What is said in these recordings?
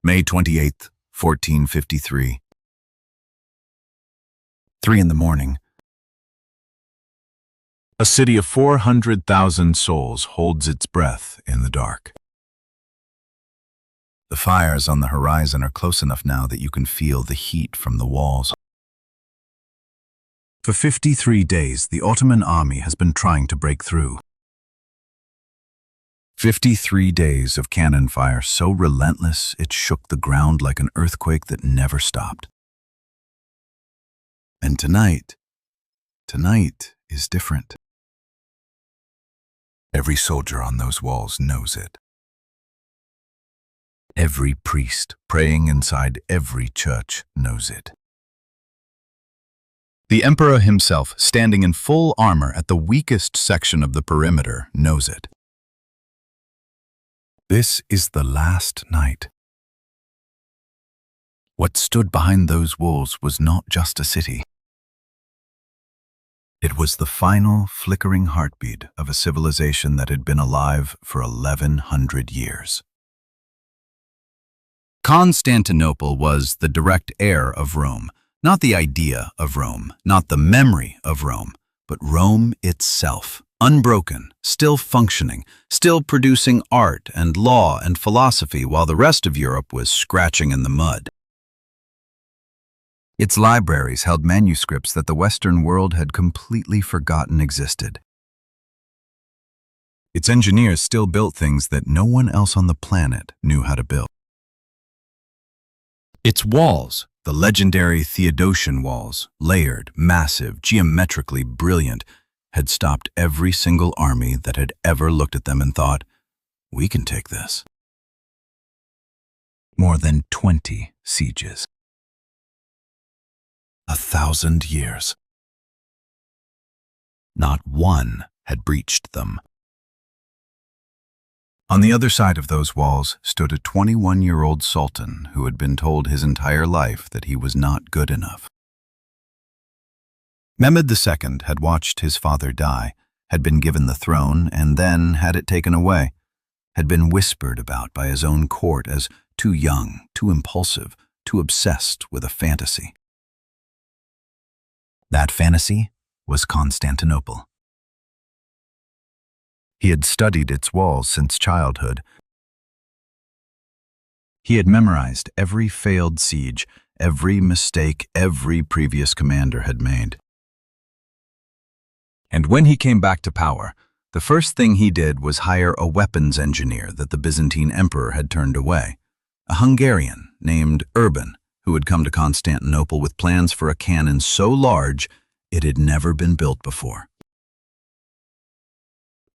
May 28th, 1453. 3 in the morning. A city of 400,000 souls holds its breath in the dark. The fires on the horizon are close enough now that you can feel the heat from the walls. For 53 days, the Ottoman army has been trying to break through. 53 days of cannon fire so relentless it shook the ground like an earthquake that never stopped. And tonight is different. Every soldier on those walls knows it. Every priest praying inside every church knows it. The emperor himself, standing in full armor at the weakest section of the perimeter, knows it. This is the last night. What stood behind those walls was not just a city. It was the final flickering heartbeat of a civilization that had been alive for 1,100 years. Constantinople was the direct heir of Rome, not the idea of Rome, not the memory of Rome, but Rome itself, unbroken, still functioning, still producing art and law and philosophy while the rest of Europe was scratching in the mud. Its libraries held manuscripts that the Western world had completely forgotten existed. Its engineers still built things that no one else on the planet knew how to build. Its walls, the legendary Theodosian walls, layered, massive, geometrically brilliant, had stopped every single army that had ever looked at them and thought, "We can take this." More than 20 sieges. 1,000 years. Not one had breached them. On the other side of those walls stood a 21-year-old sultan who had been told his entire life that he was not good enough. Mehmed II had watched his father die, had been given the throne and then had it taken away, had been whispered about by his own court as too young, too impulsive, too obsessed with a fantasy. That fantasy was Constantinople. He had studied its walls since childhood. He had memorized every failed siege, every mistake every previous commander had made. And when he came back to power, the first thing he did was hire a weapons engineer that the Byzantine emperor had turned away, a Hungarian named Urban, who had come to Constantinople with plans for a cannon so large it had never been built before.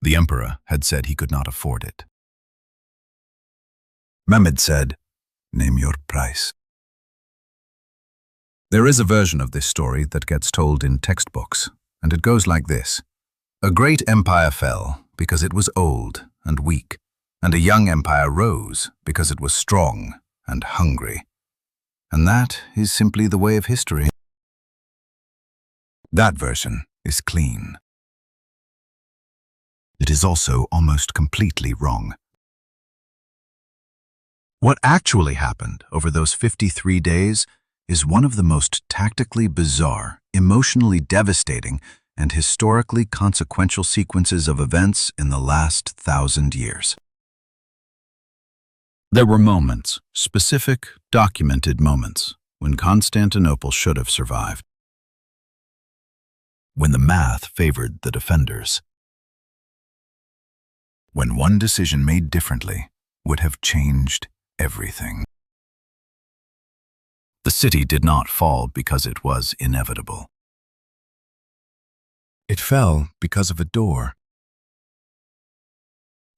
The emperor had said he could not afford it. Mehmed said, "Name your price." There is a version of this story that gets told in textbooks, and it goes like this. A great empire fell because it was old and weak, and a young empire rose because it was strong and hungry. And that is simply the way of history. That version is clean. It is also almost completely wrong. What actually happened over those 53 days is one of the most tactically bizarre, emotionally devastating, and historically consequential sequences of events in the last 1,000 years. There were moments, specific, documented moments, when Constantinople should have survived. When the math favored the defenders. When one decision made differently would have changed everything. The city did not fall because it was inevitable. It fell because of a door.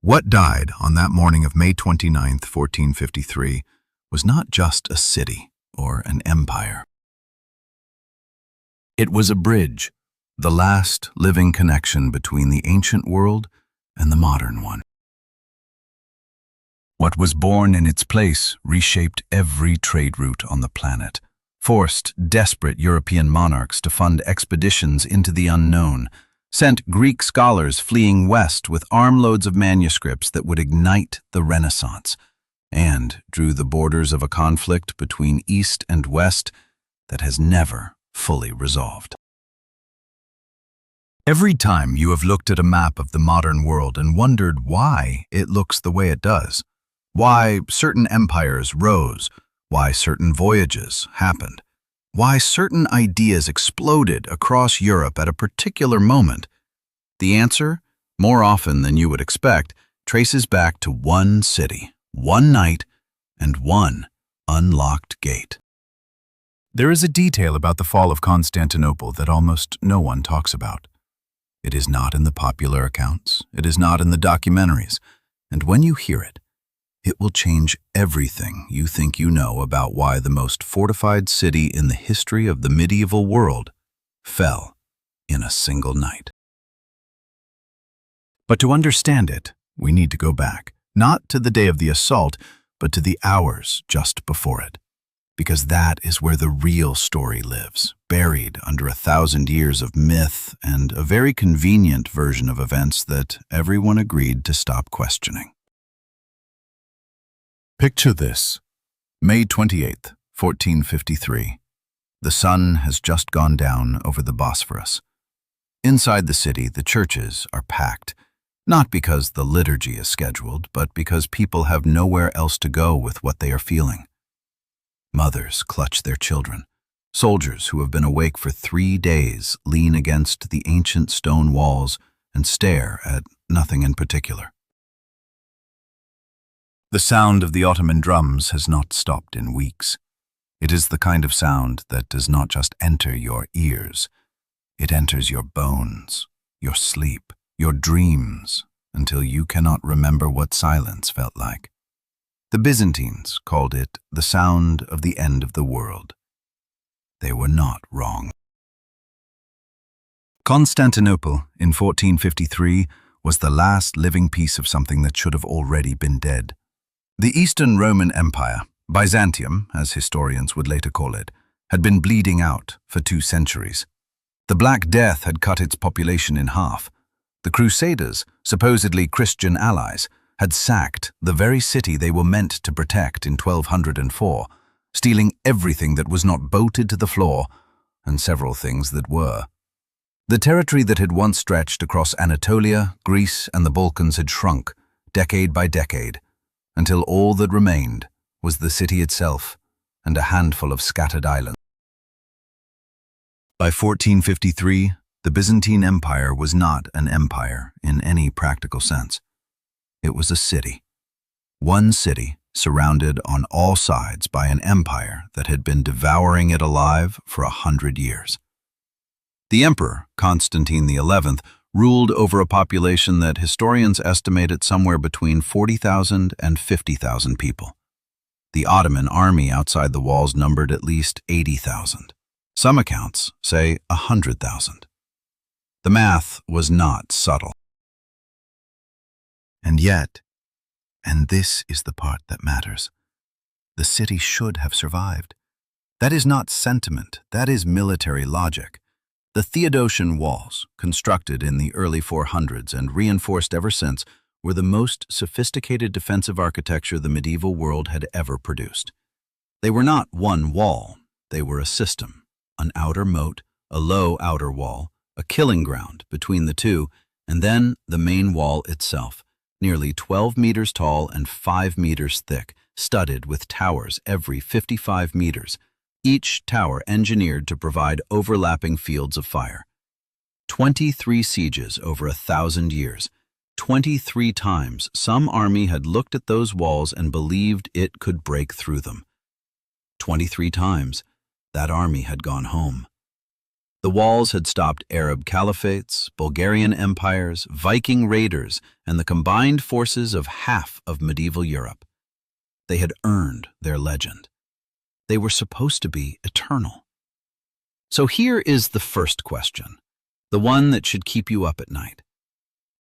What died on that morning of May 29th, 1453, was not just a city or an empire. It was a bridge, the last living connection between the ancient world and the modern one. What was born in its place reshaped every trade route on the planet, forced desperate European monarchs to fund expeditions into the unknown, sent Greek scholars fleeing west with armloads of manuscripts that would ignite the Renaissance, and drew the borders of a conflict between East and West that has never fully resolved. Every time you have looked at a map of the modern world and wondered why it looks the way it does, why certain empires rose, why certain voyages happened, why certain ideas exploded across Europe at a particular moment, the answer, more often than you would expect, traces back to one city, one night, and one unlocked gate. There is a detail about the fall of Constantinople that almost no one talks about. It is not in the popular accounts, it is not in the documentaries, and when you hear it, it will change everything you think you know about why the most fortified city in the history of the medieval world fell in a single night. But to understand it, we need to go back, not to the day of the assault, but to the hours just before it. Because that is where the real story lives, buried under 1,000 years of myth and a very convenient version of events that everyone agreed to stop questioning. Picture this. May 28th, 1453. The sun has just gone down over the Bosphorus. Inside the city, the churches are packed, not because the liturgy is scheduled, but because people have nowhere else to go with what they are feeling. Mothers clutch their children. Soldiers who have been awake for 3 days lean against the ancient stone walls and stare at nothing in particular. The sound of the Ottoman drums has not stopped in weeks. It is the kind of sound that does not just enter your ears. It enters your bones, your sleep, your dreams, until you cannot remember what silence felt like. The Byzantines called it the sound of the end of the world. They were not wrong. Constantinople in 1453 was the last living piece of something that should have already been dead. The Eastern Roman Empire, Byzantium, as historians would later call it, had been bleeding out for 2 centuries. The Black Death had cut its population in half. The Crusaders, supposedly Christian allies, had sacked the very city they were meant to protect in 1204, stealing everything that was not bolted to the floor, and several things that were. The territory that had once stretched across Anatolia, Greece, and the Balkans had shrunk, decade by decade, until all that remained was the city itself and a handful of scattered islands. By 1453, the Byzantine Empire was not an empire in any practical sense. It was a city. One city surrounded on all sides by an empire that had been devouring it alive for 100 years. The emperor, Constantine XI, ruled over a population that historians estimate at somewhere between 40,000 and 50,000 people. The Ottoman army outside the walls numbered at least 80,000. Some accounts say 100,000. The math was not subtle. And yet, and this is the part that matters, the city should have survived. That is not sentiment, that is military logic. The Theodosian walls, constructed in the early 400s and reinforced ever since, were the most sophisticated defensive architecture the medieval world had ever produced. They were not one wall, they were a system, an outer moat, a low outer wall, a killing ground between the two, and then the main wall itself, nearly 12 meters tall and 5 meters thick, studded with towers every 55 meters, each tower engineered to provide overlapping fields of fire. 23 sieges over 1,000 years. 23 times some army had looked at those walls and believed it could break through them. 23 times that army had gone home. The walls had stopped Arab caliphates, Bulgarian empires, Viking raiders, and the combined forces of half of medieval Europe. They had earned their legend. They were supposed to be eternal. So here is the first question, the one that should keep you up at night.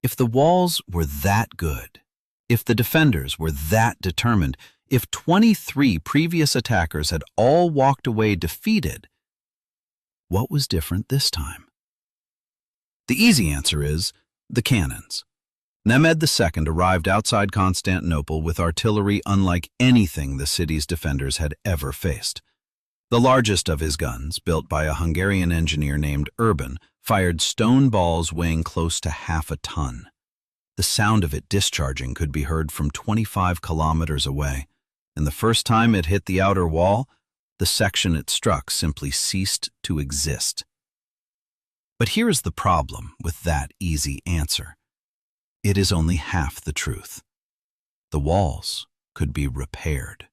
If the walls were that good, if the defenders were that determined, if 23 previous attackers had all walked away defeated, what was different this time? The easy answer is the cannons. Mehmed II arrived outside Constantinople with artillery unlike anything the city's defenders had ever faced. The largest of his guns, built by a Hungarian engineer named Urban, fired stone balls weighing close to half a ton. The sound of it discharging could be heard from 25 kilometers away, and the first time it hit the outer wall, the section it struck simply ceased to exist. But here is the problem with that easy answer. It is only half the truth. The walls could be repaired.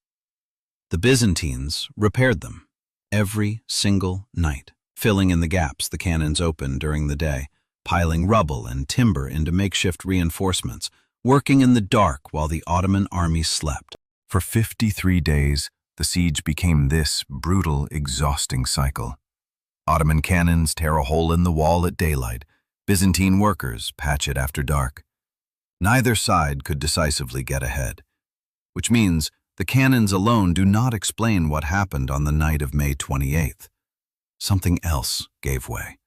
The Byzantines repaired them every single night, filling in the gaps the cannons opened during the day, piling rubble and timber into makeshift reinforcements, working in the dark while the Ottoman army slept. For 53 days, the siege became this brutal, exhausting cycle. Ottoman cannons tear a hole in the wall at daylight. Byzantine workers patch it after dark. Neither side could decisively get ahead, which means the cannons alone do not explain what happened on the night of May 28th. Something else gave way.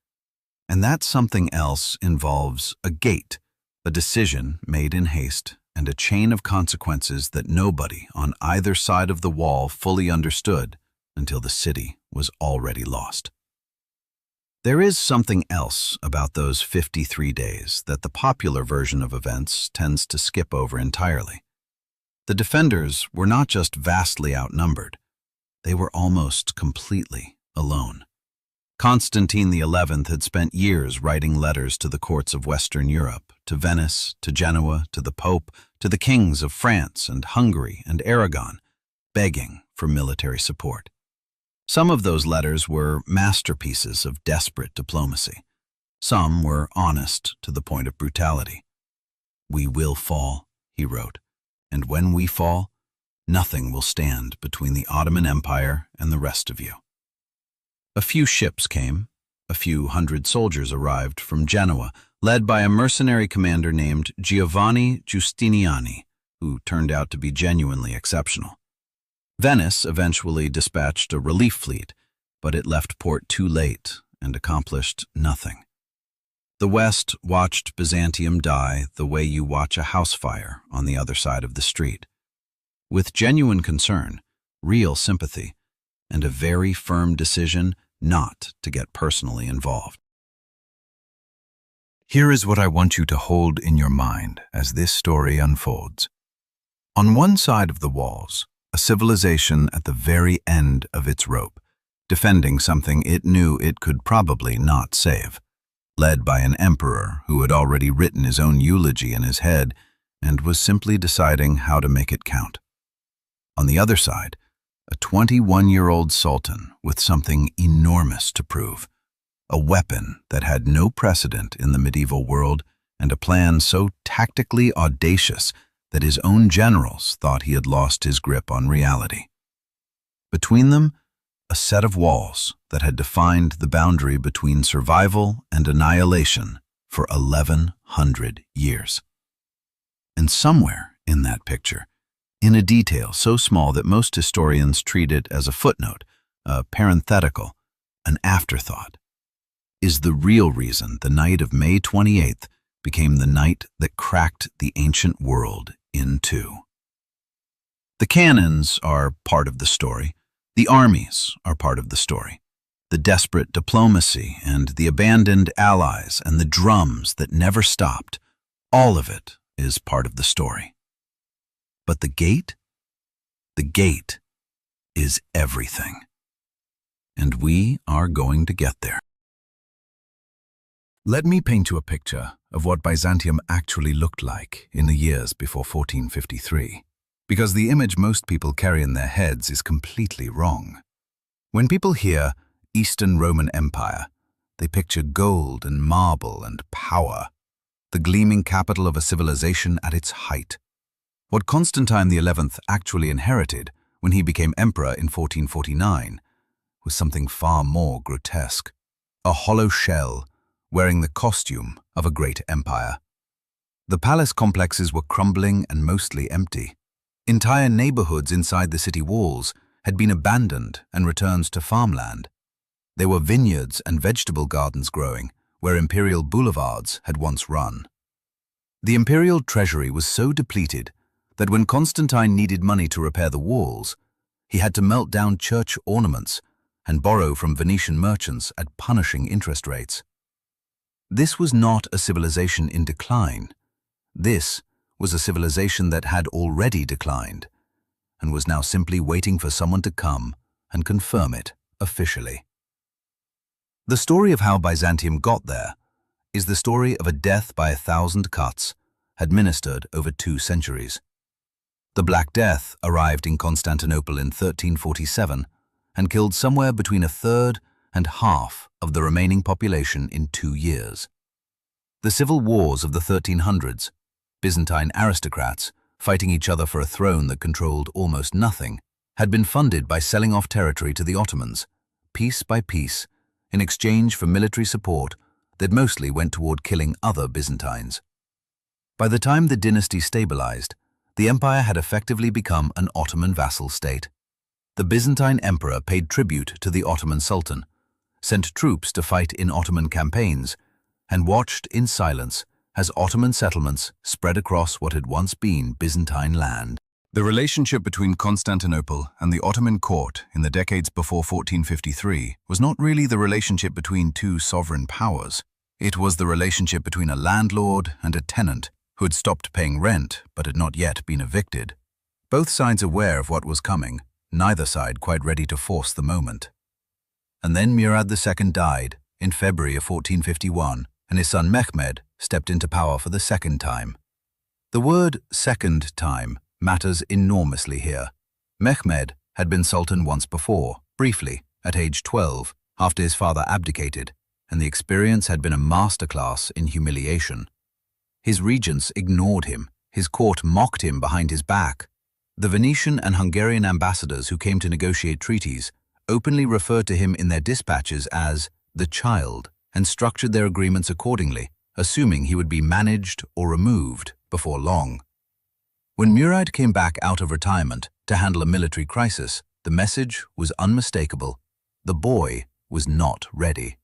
And that something else involves a gate, a decision made in haste, and a chain of consequences that nobody on either side of the wall fully understood until the city was already lost. There is something else about those 53 days that the popular version of events tends to skip over entirely. The defenders were not just vastly outnumbered, they were almost completely alone. Constantine XI had spent years writing letters to the courts of Western Europe, to Venice, to Genoa, to the Pope, to the kings of France and Hungary and Aragon, begging for military support. Some of those letters were masterpieces of desperate diplomacy. Some were honest to the point of brutality. "We will fall," he wrote, "and when we fall, nothing will stand between the Ottoman Empire and the rest of you." A few ships came. A few hundred soldiers arrived from Genoa, led by a mercenary commander named Giovanni Giustiniani, who turned out to be genuinely exceptional. Venice eventually dispatched a relief fleet, but it left port too late and accomplished nothing. The West watched Byzantium die the way you watch a house fire on the other side of the street, with genuine concern, real sympathy, and a very firm decision not to get personally involved. Here is what I want you to hold in your mind as this story unfolds. On one side of the walls, a civilization at the very end of its rope, defending something it knew it could probably not save, led by an emperor who had already written his own eulogy in his head and was simply deciding how to make it count. On the other side, a 21-year-old sultan with something enormous to prove, a weapon that had no precedent in the medieval world, and a plan so tactically audacious that his own generals thought he had lost his grip on reality. Between them, a set of walls that had defined the boundary between survival and annihilation for 1,100 years. And somewhere in that picture, in a detail so small that most historians treat it as a footnote, a parenthetical, an afterthought, is the real reason the night of May 28th became the night that cracked the ancient world in two. The cannons are part of the story. The armies are part of the story. The desperate diplomacy and the abandoned allies and the drums that never stopped, all of it is part of the story. But the gate is everything. And we are going to get there. Let me paint you a picture of what Byzantium actually looked like in the years before 1453, because the image most people carry in their heads is completely wrong. When people hear Eastern Roman Empire, they picture gold and marble and power, the gleaming capital of a civilization at its height. What Constantine XI actually inherited when he became emperor in 1449 was something far more grotesque, a hollow shell wearing the costume of a great empire. The palace complexes were crumbling and mostly empty. Entire neighborhoods inside the city walls had been abandoned and returned to farmland. There were vineyards and vegetable gardens growing where imperial boulevards had once run. The imperial treasury was so depleted that when Constantine needed money to repair the walls, he had to melt down church ornaments and borrow from Venetian merchants at punishing interest rates. This was not a civilization in decline. This was a civilization that had already declined and was now simply waiting for someone to come and confirm it officially. The story of how Byzantium got there is the story of a death by 1,000 cuts administered over 2 centuries. The Black Death arrived in Constantinople in 1347 and killed somewhere between a third and half of the remaining population in 2 years. The civil wars of the 1300s, Byzantine aristocrats fighting each other for a throne that controlled almost nothing, had been funded by selling off territory to the Ottomans, piece by piece, in exchange for military support that mostly went toward killing other Byzantines. By the time the dynasty stabilized, the empire had effectively become an Ottoman vassal state. The Byzantine emperor paid tribute to the Ottoman sultan, sent troops to fight in Ottoman campaigns, and watched in silence as Ottoman settlements spread across what had once been Byzantine land. The relationship between Constantinople and the Ottoman court in the decades before 1453 was not really the relationship between 2 sovereign powers. It was the relationship between a landlord and a tenant who had stopped paying rent but had not yet been evicted. Both sides aware of what was coming, neither side quite ready to force the moment. And then Murad II died in February of 1451, and his son Mehmed stepped into power for the second time. The word second time matters enormously here. Mehmed had been sultan once before, briefly, at age 12, after his father abdicated, and the experience had been a masterclass in humiliation. His regents ignored him, his court mocked him behind his back. The Venetian and Hungarian ambassadors who came to negotiate treaties openly referred to him in their dispatches as the child and structured their agreements accordingly, assuming he would be managed or removed before long. When Murad came back out of retirement to handle a military crisis, the message was unmistakable. The boy was not ready.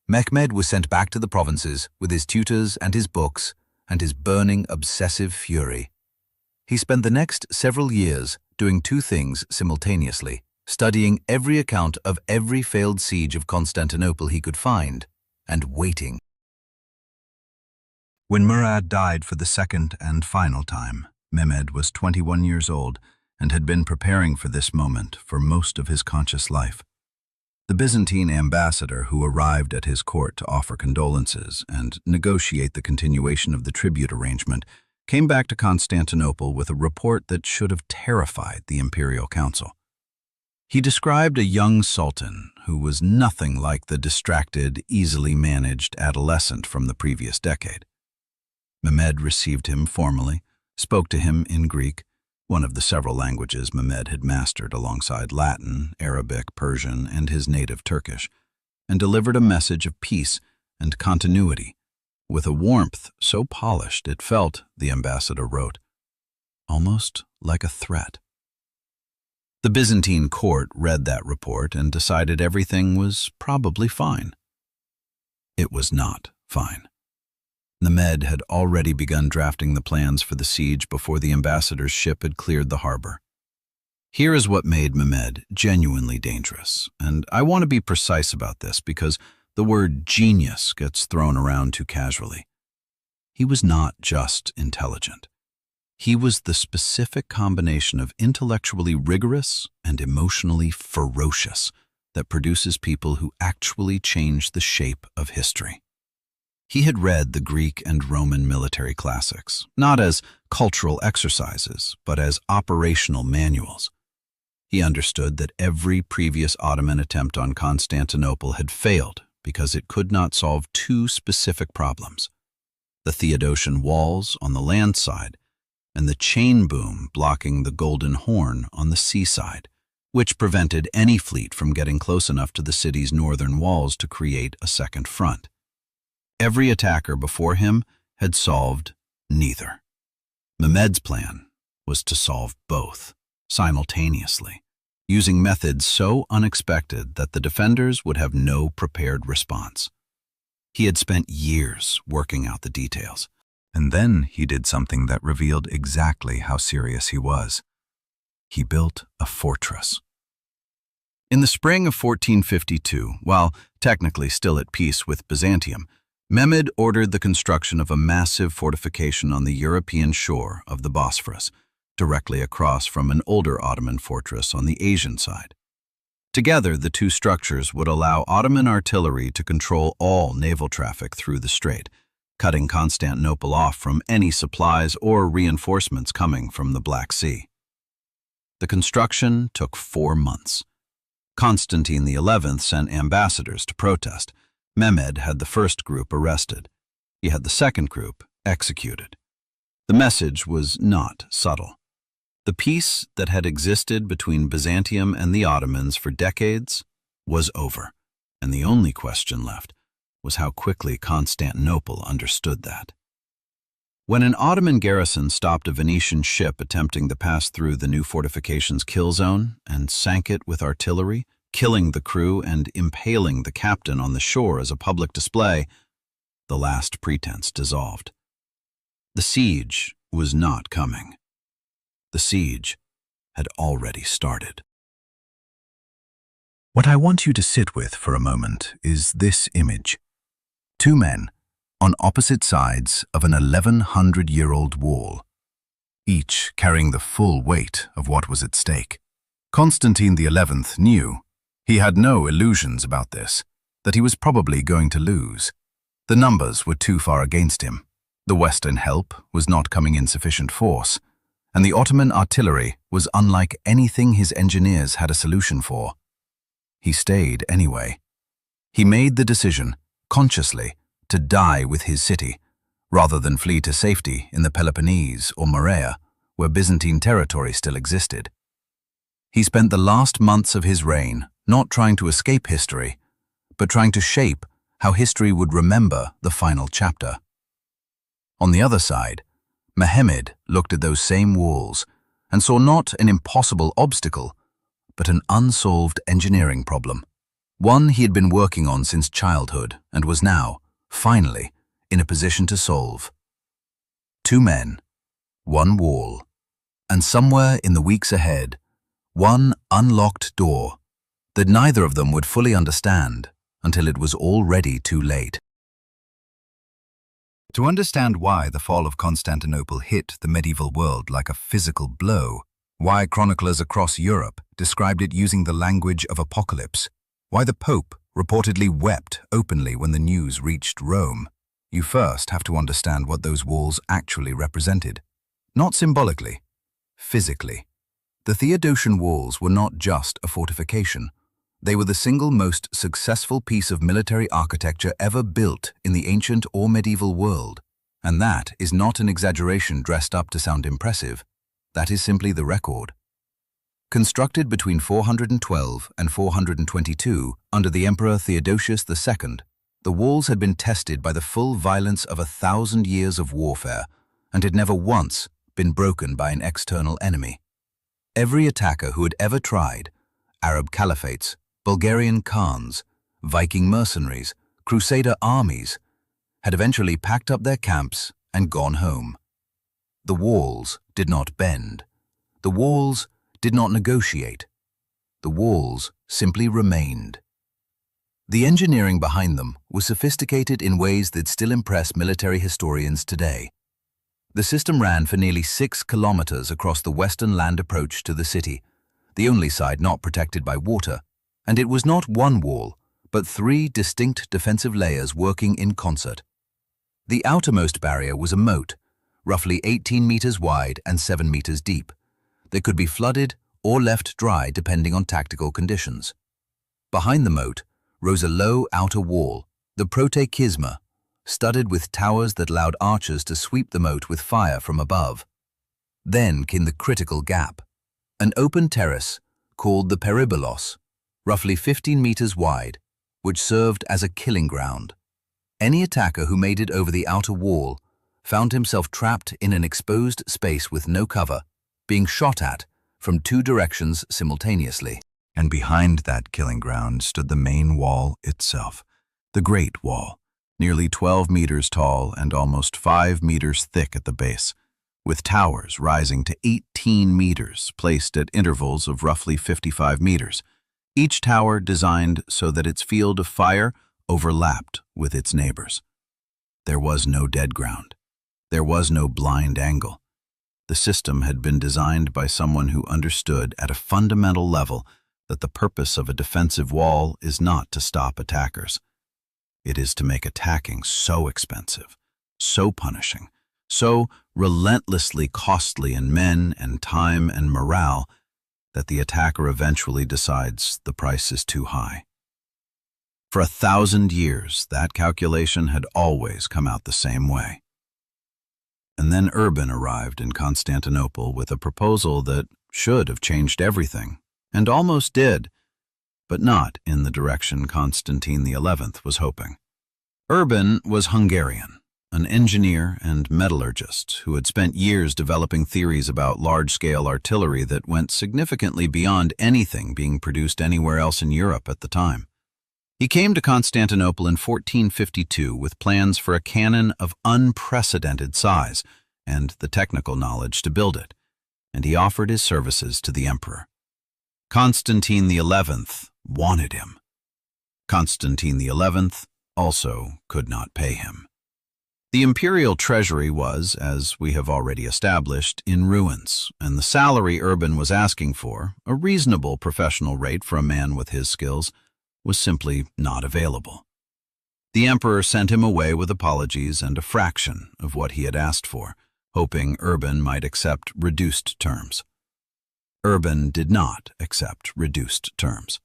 Mehmed was sent back to the provinces with his tutors and his books and his burning, obsessive fury. He spent the next several years doing 2 things simultaneously, studying every account of every failed siege of Constantinople he could find, and waiting. When Murad died for the second and final time, Mehmed was 21 years old and had been preparing for this moment for most of his conscious life. The Byzantine ambassador who arrived at his court to offer condolences and negotiate the continuation of the tribute arrangement came back to Constantinople with a report that should have terrified the imperial council. He described a young sultan who was nothing like the distracted, easily managed adolescent from the previous decade. Mehmed received him formally, spoke to him in Greek, one of the several languages Mehmed had mastered alongside Latin, Arabic, Persian, and his native Turkish, and delivered a message of peace and continuity, with a warmth so polished it felt, the ambassador wrote, almost like a threat. The Byzantine court read that report and decided everything was probably fine. It was not fine. Mehmed had already begun drafting the plans for the siege before the ambassador's ship had cleared the harbor. Here is what made Mehmed genuinely dangerous, and I want to be precise about this because the word genius gets thrown around too casually. He was not just intelligent. He was the specific combination of intellectually rigorous and emotionally ferocious that produces people who actually change the shape of history. He had read the Greek and Roman military classics, not as cultural exercises, but as operational manuals. He understood that every previous Ottoman attempt on Constantinople had failed because it could not solve 2 specific problems: the Theodosian walls on the land side and the chain boom blocking the Golden Horn on the seaside, which prevented any fleet from getting close enough to the city's northern walls to create a second front. Every attacker before him had solved neither. Mehmed's plan was to solve both simultaneously, using methods so unexpected that the defenders would have no prepared response. He had spent years working out the details, And then he did something that revealed exactly how serious he was. He built a fortress. In the spring of 1452, while technically still at peace with Byzantium, Mehmed ordered the construction of a massive fortification on the European shore of the Bosphorus, directly across from an older Ottoman fortress on the Asian side. Together, the two structures would allow Ottoman artillery to control all naval traffic through the strait, cutting Constantinople off from any supplies or reinforcements coming from the Black Sea. The construction took 4 months. Constantine XI sent ambassadors to protest. Mehmed had the first group arrested. He had the second group executed. The message was not subtle. The peace that had existed between Byzantium and the Ottomans for decades was over, and the only question left was how quickly Constantinople understood that. When an Ottoman garrison stopped a Venetian ship attempting to pass through the new fortification's kill zone and sank it with artillery, killing the crew and impaling the captain on the shore as a public display, the last pretense dissolved. The siege was not coming. The siege had already started. What I want you to sit with for a moment is this image. 2 men on opposite sides of an 1100-year-old wall, each carrying the full weight of what was at stake. Constantine XI knew, he had no illusions about this, that he was probably going to lose. The numbers were too far against him. The Western help was not coming in sufficient force, and the Ottoman artillery was unlike anything his engineers had a solution for. He stayed anyway. He made the decision, consciously, to die with his city, rather than flee to safety in the Peloponnese or Morea, where Byzantine territory still existed. He spent the last months of his reign not trying to escape history, but trying to shape how history would remember the final chapter. On the other side, Mehmed looked at those same walls and saw not an impossible obstacle, but an unsolved engineering problem, one he had been working on since childhood and was now, finally, in a position to solve. 2 men, 1 wall, and somewhere in the weeks ahead, 1 unlocked door that neither of them would fully understand until it was already too late. To understand why the fall of Constantinople hit the medieval world like a physical blow, why chroniclers across Europe described it using the language of apocalypse, why the Pope reportedly wept openly when the news reached Rome, you first have to understand what those walls actually represented. Not symbolically, physically. The Theodosian walls were not just a fortification. They were the single most successful piece of military architecture ever built in the ancient or medieval world. And that is not an exaggeration dressed up to sound impressive. That is simply the record. Constructed between 412 and 422 under the Emperor Theodosius II, the walls had been tested by the full violence of 1,000 years of warfare and had never once been broken by an external enemy. Every attacker who had ever tried, Arab caliphates, Bulgarian Khans, Viking mercenaries, Crusader armies, had eventually packed up their camps and gone home. The walls did not bend. The walls did not negotiate. The walls simply remained. The engineering behind them was sophisticated in ways that still impress military historians today. The system ran for nearly 6 kilometers across the western land approach to the city, the only side not protected by water, and it was not 1 wall, but 3 distinct defensive layers working in concert. The outermost barrier was a moat, roughly 18 meters wide and 7 meters deep, that could be flooded or left dry depending on tactical conditions. Behind the moat rose a low outer wall, the protekisma, studded with towers that allowed archers to sweep the moat with fire from above. Then came the critical gap, an open terrace called the peribolos, roughly 15 meters wide, which served as a killing ground. Any attacker who made it over the outer wall found himself trapped in an exposed space with no cover, being shot at from 2 directions simultaneously. And behind that killing ground stood the main wall itself, the Great Wall, nearly 12 meters tall and almost 5 meters thick at the base, with towers rising to 18 meters placed at intervals of roughly 55 meters, each tower designed so that its field of fire overlapped with its neighbors. There was no dead ground. There was no blind angle. The system had been designed by someone who understood at a fundamental level that the purpose of a defensive wall is not to stop attackers. It is to make attacking so expensive, so punishing, so relentlessly costly in men and time and morale that the attacker eventually decides the price is too high. For 1,000 years, that calculation had always come out the same way. And then Urban arrived in Constantinople with a proposal that should have changed everything, and almost did, but not in the direction Constantine XI was hoping. Urban was Hungarian, an engineer and metallurgist who had spent years developing theories about large-scale artillery that went significantly beyond anything being produced anywhere else in Europe at the time. He came to Constantinople in 1452 with plans for a cannon of unprecedented size and the technical knowledge to build it, and he offered his services to the emperor. Constantine XI wanted him. Constantine XI also could not pay him. The imperial treasury was, as we have already established, in ruins, and the salary Urban was asking for, a reasonable professional rate for a man with his skills, was simply not available. The emperor sent him away with apologies and a fraction of what he had asked for, hoping Urban might accept reduced terms. Urban did not accept reduced terms.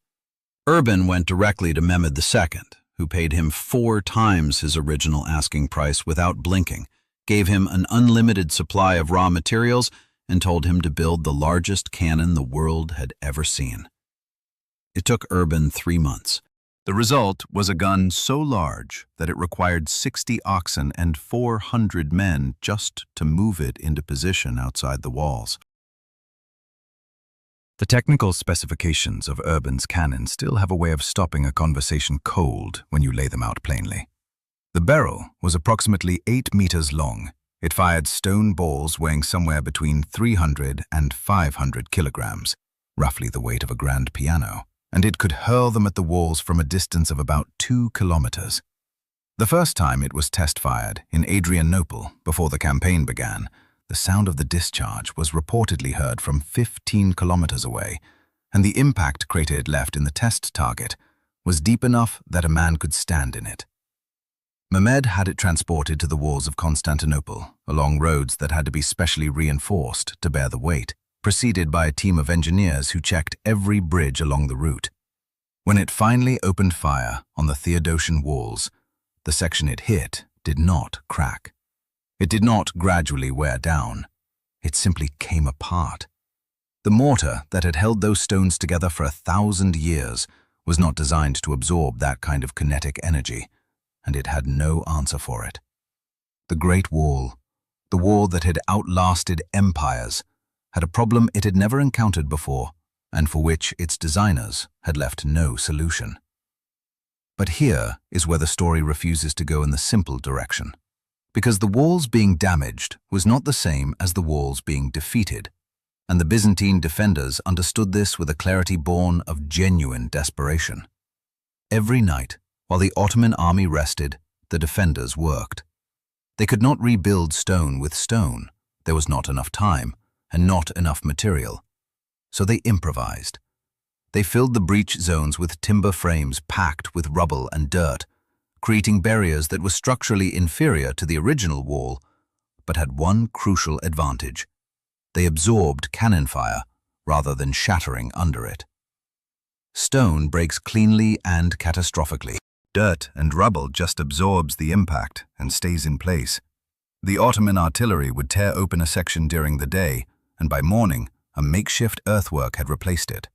Urban went directly to Mehmed II, who paid him 4 times his original asking price without blinking, gave him an unlimited supply of raw materials, and told him to build the largest cannon the world had ever seen. It took Urban 3 months. The result was a gun so large that it required 60 oxen and 400 men just to move it into position outside the walls. The technical specifications of Urban's cannon still have a way of stopping a conversation cold when you lay them out plainly. The barrel was approximately 8 meters long. It fired stone balls weighing somewhere between 300 and 500 kilograms, roughly the weight of a grand piano, and it could hurl them at the walls from a distance of about 2 kilometers. The first time it was test-fired in Adrianople before the campaign began, the sound of the discharge was reportedly heard from 15 kilometers away, and the impact crater it left in the test target was deep enough that a man could stand in it. Mehmed had it transported to the walls of Constantinople along roads that had to be specially reinforced to bear the weight, preceded by a team of engineers who checked every bridge along the route. When it finally opened fire on the Theodosian walls, the section it hit did not crack. It did not gradually wear down. It simply came apart. The mortar that had held those stones together for 1,000 years was not designed to absorb that kind of kinetic energy, and it had no answer for it. The Great Wall, the wall that had outlasted empires, had a problem it had never encountered before, and for which its designers had left no solution. But here is where the story refuses to go in the simple direction, because the walls being damaged was not the same as the walls being defeated, and the Byzantine defenders understood this with a clarity born of genuine desperation. Every night, while the Ottoman army rested, the defenders worked. They could not rebuild stone with stone. There was not enough time, and not enough material. So they improvised. They filled the breach zones with timber frames packed with rubble and dirt, creating barriers that were structurally inferior to the original wall, but had one crucial advantage. They absorbed cannon fire rather than shattering under it. Stone breaks cleanly and catastrophically. Dirt and rubble just absorbs the impact and stays in place. The Ottoman artillery would tear open a section during the day, and by morning, a makeshift earthwork had replaced it.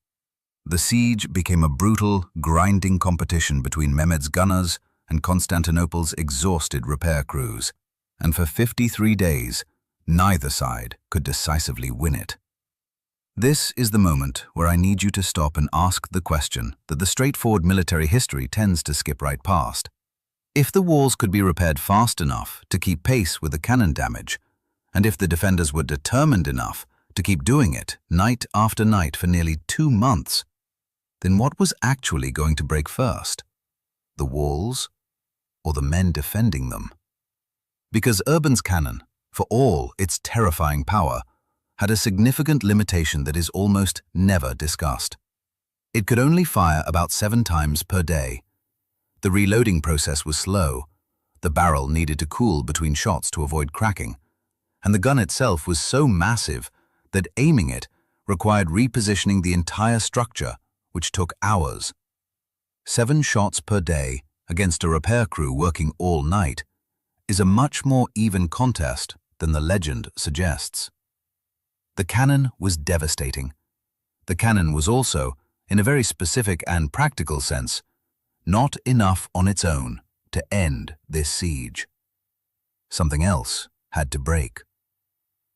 The siege became a brutal, grinding competition between Mehmed's gunners and Constantinople's exhausted repair crews, and for 53 days, neither side could decisively win it. This is the moment where I need you to stop and ask the question that the straightforward military history tends to skip right past. If the walls could be repaired fast enough to keep pace with the cannon damage, and if the defenders were determined enough to keep doing it night after night for nearly 2 months, then what was actually going to break first? The walls or the men defending them? Because Urban's cannon, for all its terrifying power, had a significant limitation that is almost never discussed. It could only fire about 7 times per day. The reloading process was slow, the barrel needed to cool between shots to avoid cracking, and the gun itself was so massive that aiming it required repositioning the entire structure, which took hours. 7 shots per day against a repair crew working all night is a much more even contest than the legend suggests. The cannon was devastating. The cannon was also, in a very specific and practical sense, not enough on its own to end this siege. Something else had to break.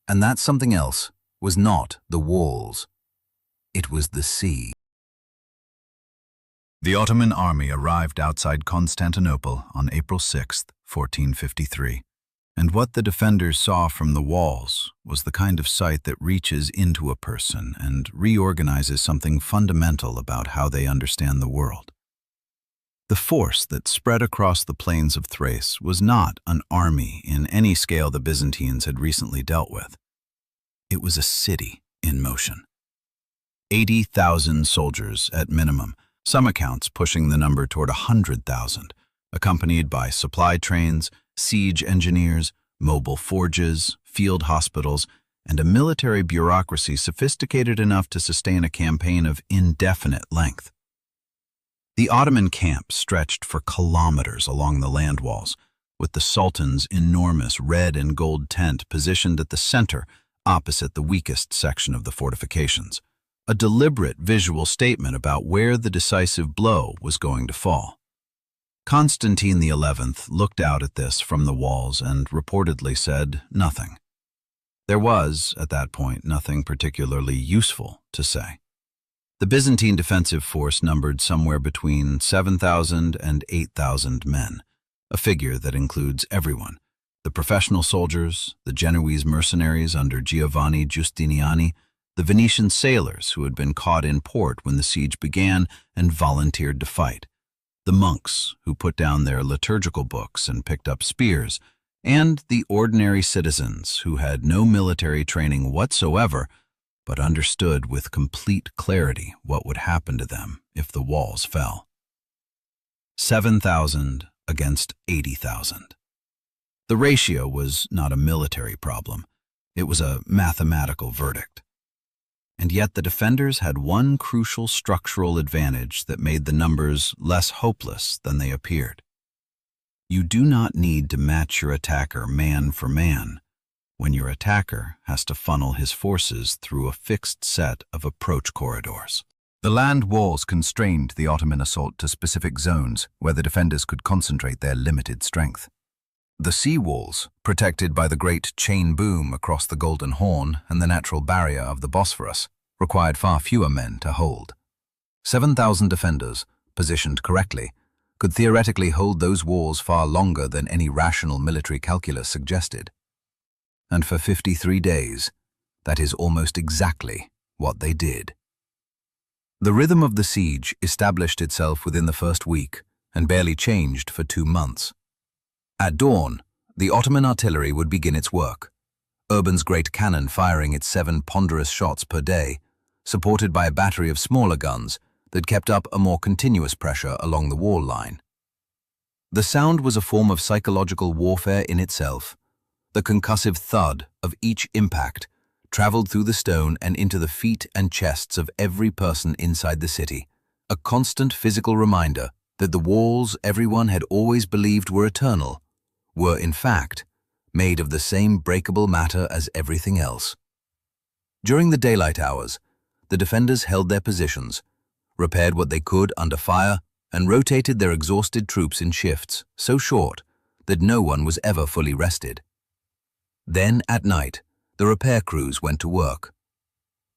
And that something else was not the walls. It was the sea. The Ottoman army arrived outside Constantinople on April 6, 1453. And what the defenders saw from the walls was the kind of sight that reaches into a person and reorganizes something fundamental about how they understand the world. The force that spread across the plains of Thrace was not an army in any scale the Byzantines had recently dealt with. It was a city in motion. 80,000 soldiers at minimum, some accounts pushing the number toward 100,000, accompanied by supply trains, siege engineers, mobile forges, field hospitals, and a military bureaucracy sophisticated enough to sustain a campaign of indefinite length. The Ottoman camp stretched for kilometers along the land walls, with the Sultan's enormous red and gold tent positioned at the center, opposite the weakest section of the fortifications, a deliberate visual statement about where the decisive blow was going to fall. Constantine XI looked out at this from the walls and reportedly said nothing. There was, at that point, nothing particularly useful to say. The Byzantine defensive force numbered somewhere between 7,000 and 8,000 men, a figure that includes everyone: the professional soldiers, the Genoese mercenaries under Giovanni Giustiniani, the Venetian sailors who had been caught in port when the siege began and volunteered to fight, the monks who put down their liturgical books and picked up spears, and the ordinary citizens who had no military training whatsoever but understood with complete clarity what would happen to them if the walls fell. 7,000 against 80,000. The ratio was not a military problem. It was a mathematical verdict. And yet the defenders had one crucial structural advantage that made the numbers less hopeless than they appeared. You do not need to match your attacker man for man when your attacker has to funnel his forces through a fixed set of approach corridors. The land walls constrained the Ottoman assault to specific zones where the defenders could concentrate their limited strength. The sea walls, protected by the great chain boom across the Golden Horn and the natural barrier of the Bosphorus, required far fewer men to hold. 7,000 defenders, positioned correctly, could theoretically hold those walls far longer than any rational military calculus suggested. And for 53 days, that is almost exactly what they did. The rhythm of the siege established itself within the first week and barely changed for 2 months. At dawn, the Ottoman artillery would begin its work, Urban's great cannon firing its 7 ponderous shots per day, supported by a battery of smaller guns that kept up a more continuous pressure along the wall line. The sound was a form of psychological warfare in itself. The concussive thud of each impact traveled through the stone and into the feet and chests of every person inside the city, a constant physical reminder that the walls everyone had always believed were eternal were, in fact, made of the same breakable matter as everything else. During the daylight hours, the defenders held their positions, repaired what they could under fire, and rotated their exhausted troops in shifts so short that no one was ever fully rested. Then, at night, the repair crews went to work.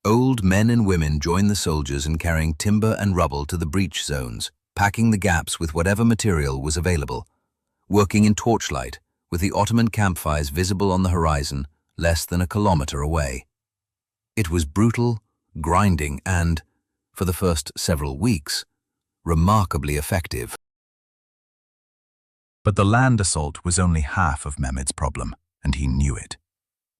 Old men and women joined the soldiers in carrying timber and rubble to the breach zones, packing the gaps with whatever material was available, working in torchlight, with the Ottoman campfires visible on the horizon less than a kilometer away. It was brutal, grinding, and, for the first several weeks, remarkably effective. But the land assault was only half of Mehmed's problem, and he knew it.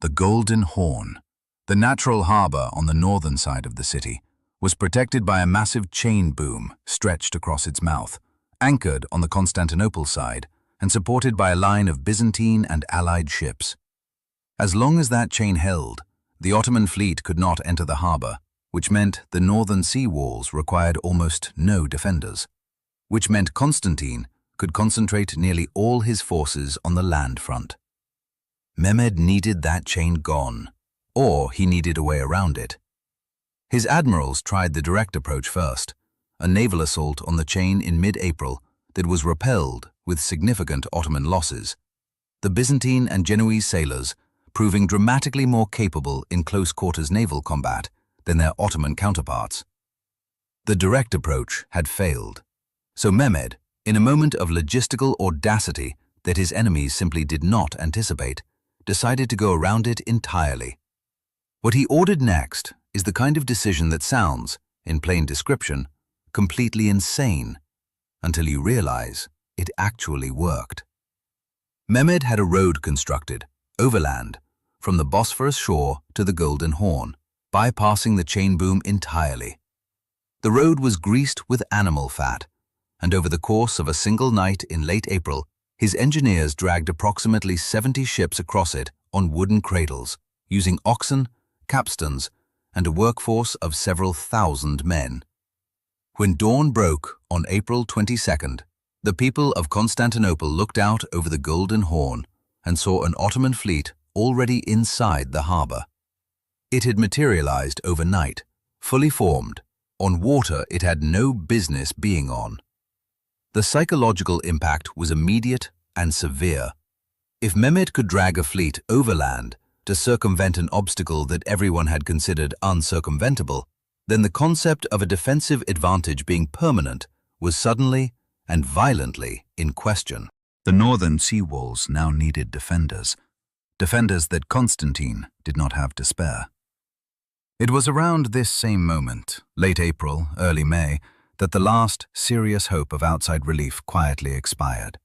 The Golden Horn, the natural harbor on the northern side of the city, was protected by a massive chain boom stretched across its mouth, anchored on the Constantinople side, and supported by a line of Byzantine and allied ships. As long as that chain held, the Ottoman fleet could not enter the harbor, which meant the northern sea walls required almost no defenders, which meant Constantine could concentrate nearly all his forces on the land front. Mehmed needed that chain gone, or he needed a way around it. His admirals tried the direct approach first, a naval assault on the chain in mid-April that was repelled with significant Ottoman losses, the Byzantine and Genoese sailors proving dramatically more capable in close-quarters naval combat than their Ottoman counterparts. The direct approach had failed, so Mehmed, in a moment of logistical audacity that his enemies simply did not anticipate, decided to go around it entirely. What he ordered next is the kind of decision that sounds, in plain description, completely insane, until you realize it actually worked. Mehmed had a road constructed, overland, from the Bosphorus shore to the Golden Horn, bypassing the chain boom entirely. The road was greased with animal fat, and over the course of a single night in late April, his engineers dragged approximately 70 ships across it on wooden cradles, using oxen, capstans, and a workforce of several thousand men. When dawn broke on April 22nd, the people of Constantinople looked out over the Golden Horn and saw an Ottoman fleet already inside the harbor. It had materialized overnight, fully formed, on water it had no business being on. The psychological impact was immediate and severe. If Mehmed could drag a fleet overland to circumvent an obstacle that everyone had considered uncircumventable, then the concept of a defensive advantage being permanent was suddenly and violently in question. The northern sea walls now needed defenders that Constantine did not have to spare. It was around this same moment, late April, early May, that the last serious hope of outside relief quietly expired.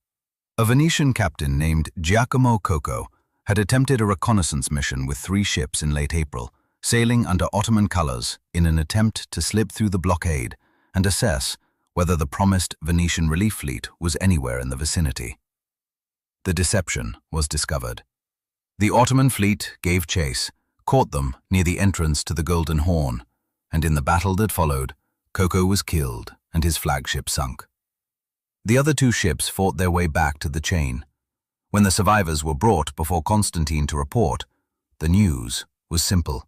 A Venetian captain named Giacomo Cocco had attempted a reconnaissance mission with 3 ships in late April, sailing under Ottoman colors in an attempt to slip through the blockade and assess whether the promised Venetian relief fleet was anywhere in the vicinity. The deception was discovered. The Ottoman fleet gave chase, caught them near the entrance to the Golden Horn, and in the battle that followed, Cocco was killed and his flagship sunk. The other 2 ships fought their way back to the chain. When the survivors were brought before Constantine to report, the news was simple.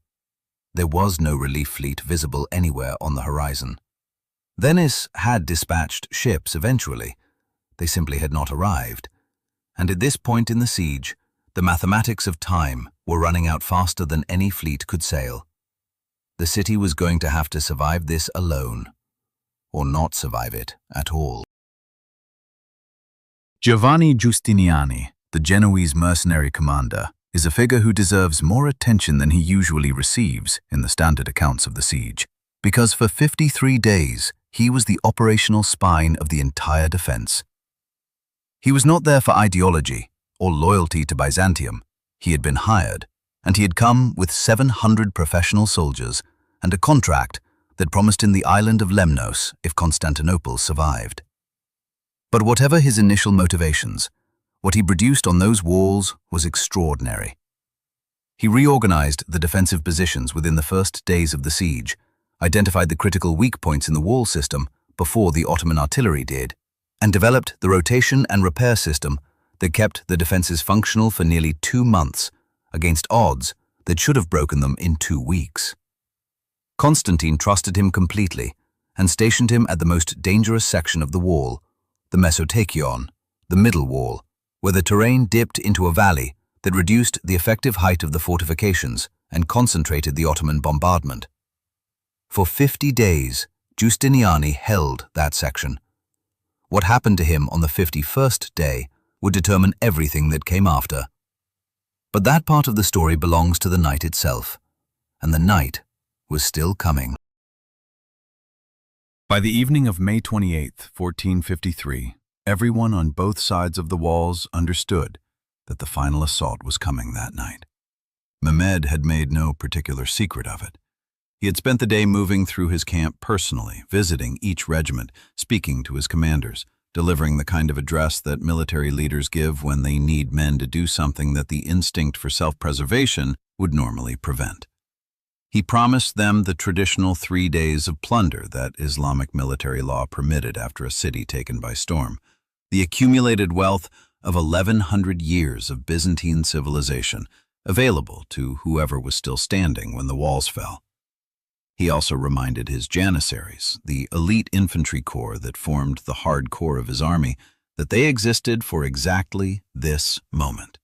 There was no relief fleet visible anywhere on the horizon. Venice had dispatched ships eventually. They simply had not arrived. And at this point in the siege, the mathematics of time were running out faster than any fleet could sail. The city was going to have to survive this alone, or not survive it at all. Giovanni Giustiniani, the Genoese mercenary commander, is a figure who deserves more attention than he usually receives in the standard accounts of the siege, because for 53 days he was the operational spine of the entire defense. He was not there for ideology or loyalty to Byzantium. He had been hired, and he had come with 700 professional soldiers and a contract that promised him the island of Lemnos if Constantinople survived. But whatever his initial motivations, what he produced on those walls was extraordinary. He reorganized the defensive positions within the first days of the siege, identified the critical weak points in the wall system before the Ottoman artillery did, and developed the rotation and repair system that kept the defenses functional for nearly 2 months against odds that should have broken them in 2 weeks. Constantine trusted him completely and stationed him at the most dangerous section of the wall, the Mesotachion, the middle wall, where the terrain dipped into a valley that reduced the effective height of the fortifications and concentrated the Ottoman bombardment. For 50 days, Giustiniani held that section. What happened to him on the 51st day would determine everything that came after. But that part of the story belongs to the night itself, and the night was still coming. By the evening of May 28, 1453, everyone on both sides of the walls understood that the final assault was coming that night. Mehmed had made no particular secret of it. He had spent the day moving through his camp personally, visiting each regiment, speaking to his commanders, delivering the kind of address that military leaders give when they need men to do something that the instinct for self-preservation would normally prevent. He promised them the traditional 3 days of plunder that Islamic military law permitted after a city taken by storm, the accumulated wealth of 1,100 years of Byzantine civilization, available to whoever was still standing when the walls fell. He also reminded his janissaries, the elite infantry corps that formed the hard core of his army, that they existed for exactly this moment.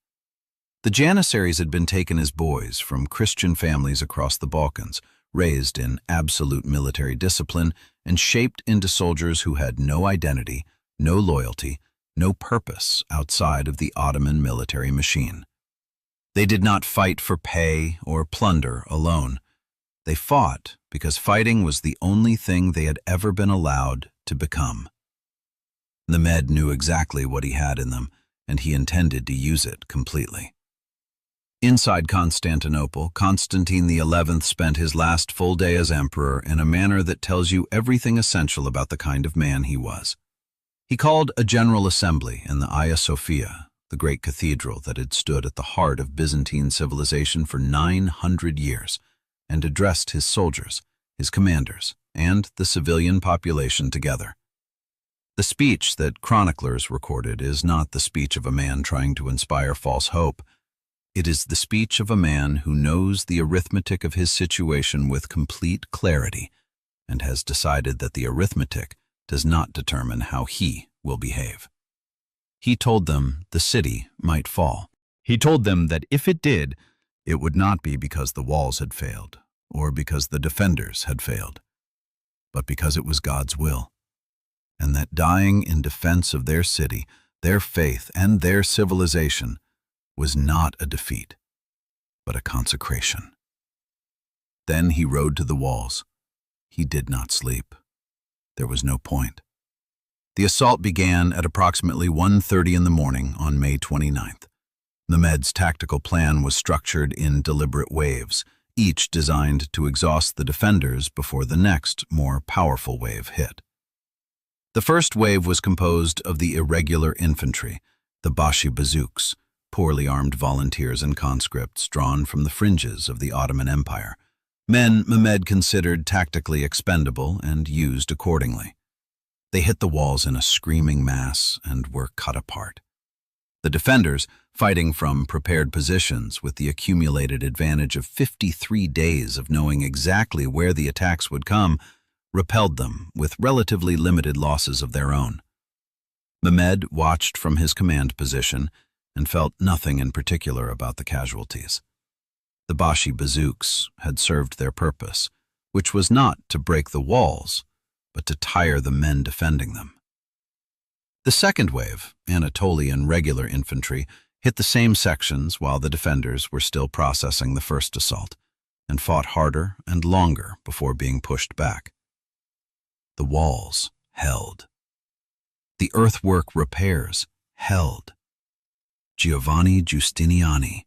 The janissaries had been taken as boys from Christian families across the Balkans, raised in absolute military discipline, and shaped into soldiers who had no identity, no loyalty, no purpose outside of the Ottoman military machine. They did not fight for pay or plunder alone. They fought because fighting was the only thing they had ever been allowed to become. Mehmed knew exactly what he had in them, and he intended to use it completely. Inside Constantinople, Constantine XI spent his last full day as emperor in a manner that tells you everything essential about the kind of man he was. He called a general assembly in the Hagia Sophia, the great cathedral that had stood at the heart of Byzantine civilization for 900 years, and addressed his soldiers, his commanders, and the civilian population together. The speech that chroniclers recorded is not the speech of a man trying to inspire false hope. It is the speech of a man who knows the arithmetic of his situation with complete clarity and has decided that the arithmetic does not determine how he will behave. He told them the city might fall. He told them that if it did, it would not be because the walls had failed or because the defenders had failed, but because it was God's will, and that dying in defense of their city, their faith, and their civilization was not a defeat, but a consecration. Then he rode to the walls. He did not sleep. There was no point. The assault began at approximately 1:30 in the morning on May 29th. Mehmed's tactical plan was structured in deliberate waves, each designed to exhaust the defenders before the next, more powerful wave hit. The first wave was composed of the irregular infantry, the Bashi bazouks, poorly armed volunteers and conscripts drawn from the fringes of the Ottoman Empire, men Mehmed considered tactically expendable and used accordingly. They hit the walls in a screaming mass and were cut apart. The defenders, fighting from prepared positions with the accumulated advantage of 53 days of knowing exactly where the attacks would come, repelled them with relatively limited losses of their own. Mehmed watched from his command position and felt nothing in particular about the casualties. The Bashi bazouks had served their purpose, which was not to break the walls, but to tire the men defending them. The second wave, Anatolian regular infantry, hit the same sections while the defenders were still processing the first assault, and fought harder and longer before being pushed back. The walls held. The earthwork repairs held. Giovanni Giustiniani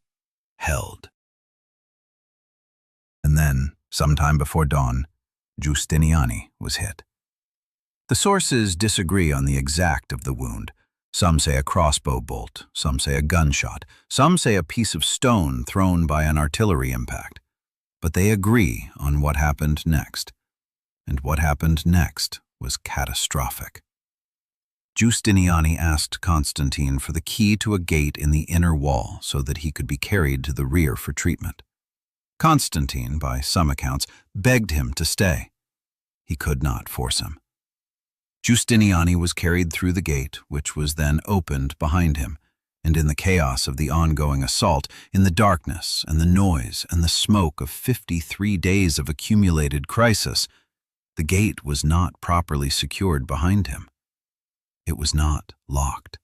held. And then, sometime before dawn, Giustiniani was hit. The sources disagree on the exact of the wound. Some say a crossbow bolt, some say a gunshot, some say a piece of stone thrown by an artillery impact. But they agree on what happened next. And what happened next was catastrophic. Giustiniani asked Constantine for the key to a gate in the inner wall so that he could be carried to the rear for treatment. Constantine, by some accounts, begged him to stay. He could not force him. Giustiniani was carried through the gate, which was then opened behind him, and in the chaos of the ongoing assault, in the darkness and the noise and the smoke of 53 days of accumulated crisis, the gate was not properly secured behind him. It was not locked.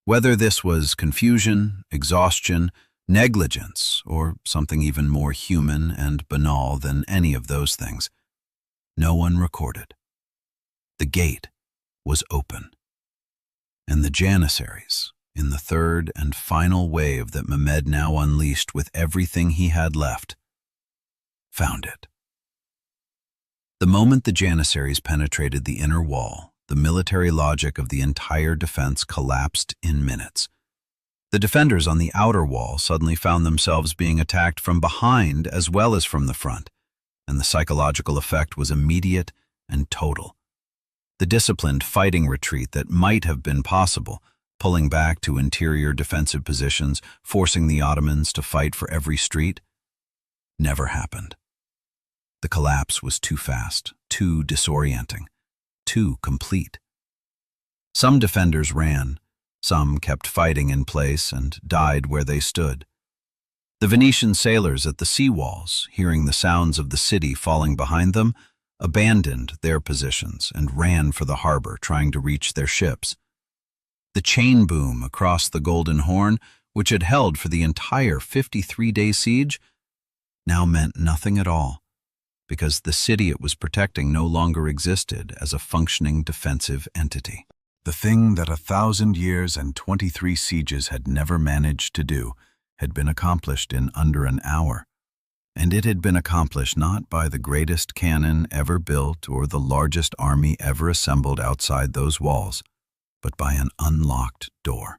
Whether this was confusion, exhaustion, negligence, or something even more human and banal than any of those things, no one recorded. The gate was open, and the Janissaries, in the third and final wave that Mehmed now unleashed with everything he had left, found it. The moment the Janissaries penetrated the inner wall, the military logic of the entire defense collapsed in minutes. The defenders on the outer wall suddenly found themselves being attacked from behind as well as from the front, and the psychological effect was immediate and total. The disciplined fighting retreat that might have been possible, pulling back to interior defensive positions, forcing the Ottomans to fight for every street, never happened. The collapse was too fast, too disorienting, too complete. Some defenders ran, some kept fighting in place and died where they stood. The Venetian sailors at the sea walls, hearing the sounds of the city falling behind them, abandoned their positions and ran for the harbor, trying to reach their ships. The chain boom across the Golden Horn, which had held for the entire 53-day siege, now meant nothing at all, because the city it was protecting no longer existed as a functioning defensive entity. The thing that 1,000 years and 23 sieges had never managed to do had been accomplished in under an hour. And it had been accomplished not by the greatest cannon ever built or the largest army ever assembled outside those walls, but by an unlocked door.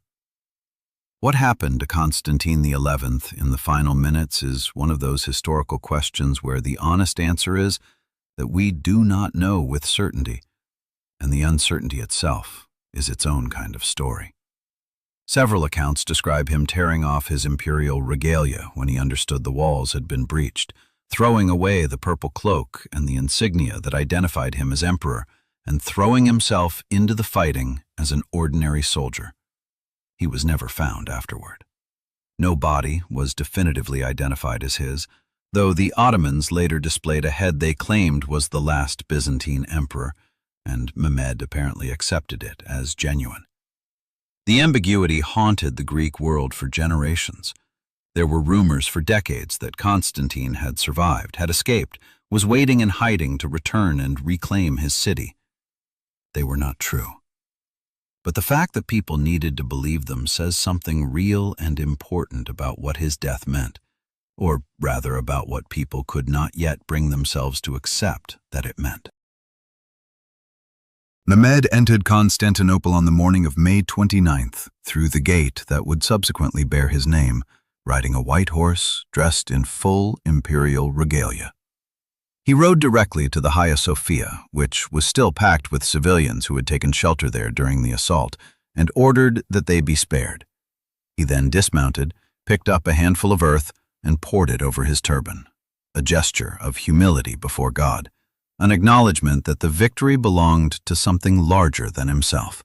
What happened to Constantine XI in the final minutes is one of those historical questions where the honest answer is that we do not know with certainty, and the uncertainty itself is its own kind of story. Several accounts describe him tearing off his imperial regalia when he understood the walls had been breached, throwing away the purple cloak and the insignia that identified him as emperor, and throwing himself into the fighting as an ordinary soldier. He was never found afterward. No body was definitively identified as his, though the Ottomans later displayed a head they claimed was the last Byzantine emperor, and Mehmed apparently accepted it as genuine. The ambiguity haunted the Greek world for generations. There were rumors for decades that Constantine had survived, had escaped, was waiting in hiding to return and reclaim his city. They were not true. But the fact that people needed to believe them says something real and important about what his death meant, or rather about what people could not yet bring themselves to accept that it meant. Mehmed entered Constantinople on the morning of May 29th through the gate that would subsequently bear his name, riding a white horse dressed in full imperial regalia. He rode directly to the Hagia Sophia, which was still packed with civilians who had taken shelter there during the assault, and ordered that they be spared. He then dismounted, picked up a handful of earth, and poured it over his turban, a gesture of humility before God, an acknowledgement that the victory belonged to something larger than himself.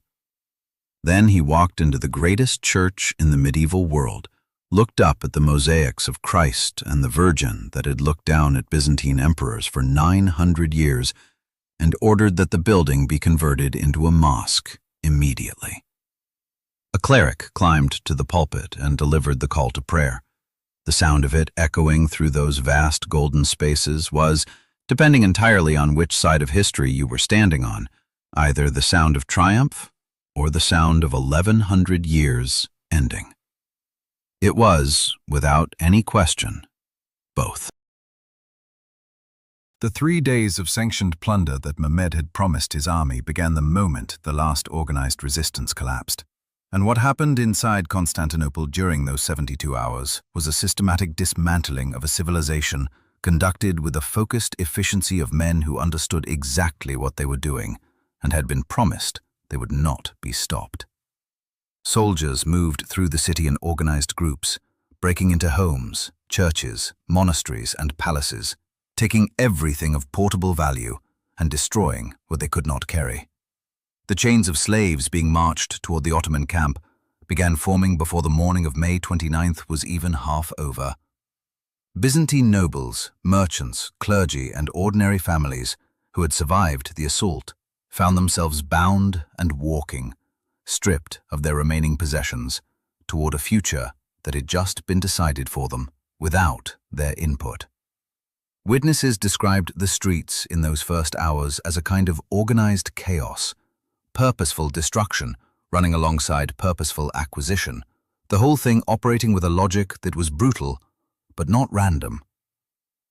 Then he walked into the greatest church in the medieval world, looked up at the mosaics of Christ and the Virgin that had looked down at Byzantine emperors for 900 years, and ordered that the building be converted into a mosque immediately. A cleric climbed to the pulpit and delivered the call to prayer. The sound of it echoing through those vast golden spaces was, depending entirely on which side of history you were standing on, either the sound of triumph or the sound of 1,100 years ending. It was, without any question, both. The 3 days of sanctioned plunder that Mehmed had promised his army began the moment the last organized resistance collapsed. And what happened inside Constantinople during those 72 hours was a systematic dismantling of a civilization conducted with a focused efficiency of men who understood exactly what they were doing and had been promised they would not be stopped. Soldiers moved through the city in organized groups, breaking into homes, churches, monasteries, and palaces, taking everything of portable value and destroying what they could not carry. The chains of slaves being marched toward the Ottoman camp began forming before the morning of May 29th was even half over. Byzantine nobles, merchants, clergy, and ordinary families who had survived the assault found themselves bound and walking, stripped of their remaining possessions, toward a future that had just been decided for them without their input. Witnesses described the streets in those first hours as a kind of organized chaos, purposeful destruction running alongside purposeful acquisition, the whole thing operating with a logic that was brutal but not random.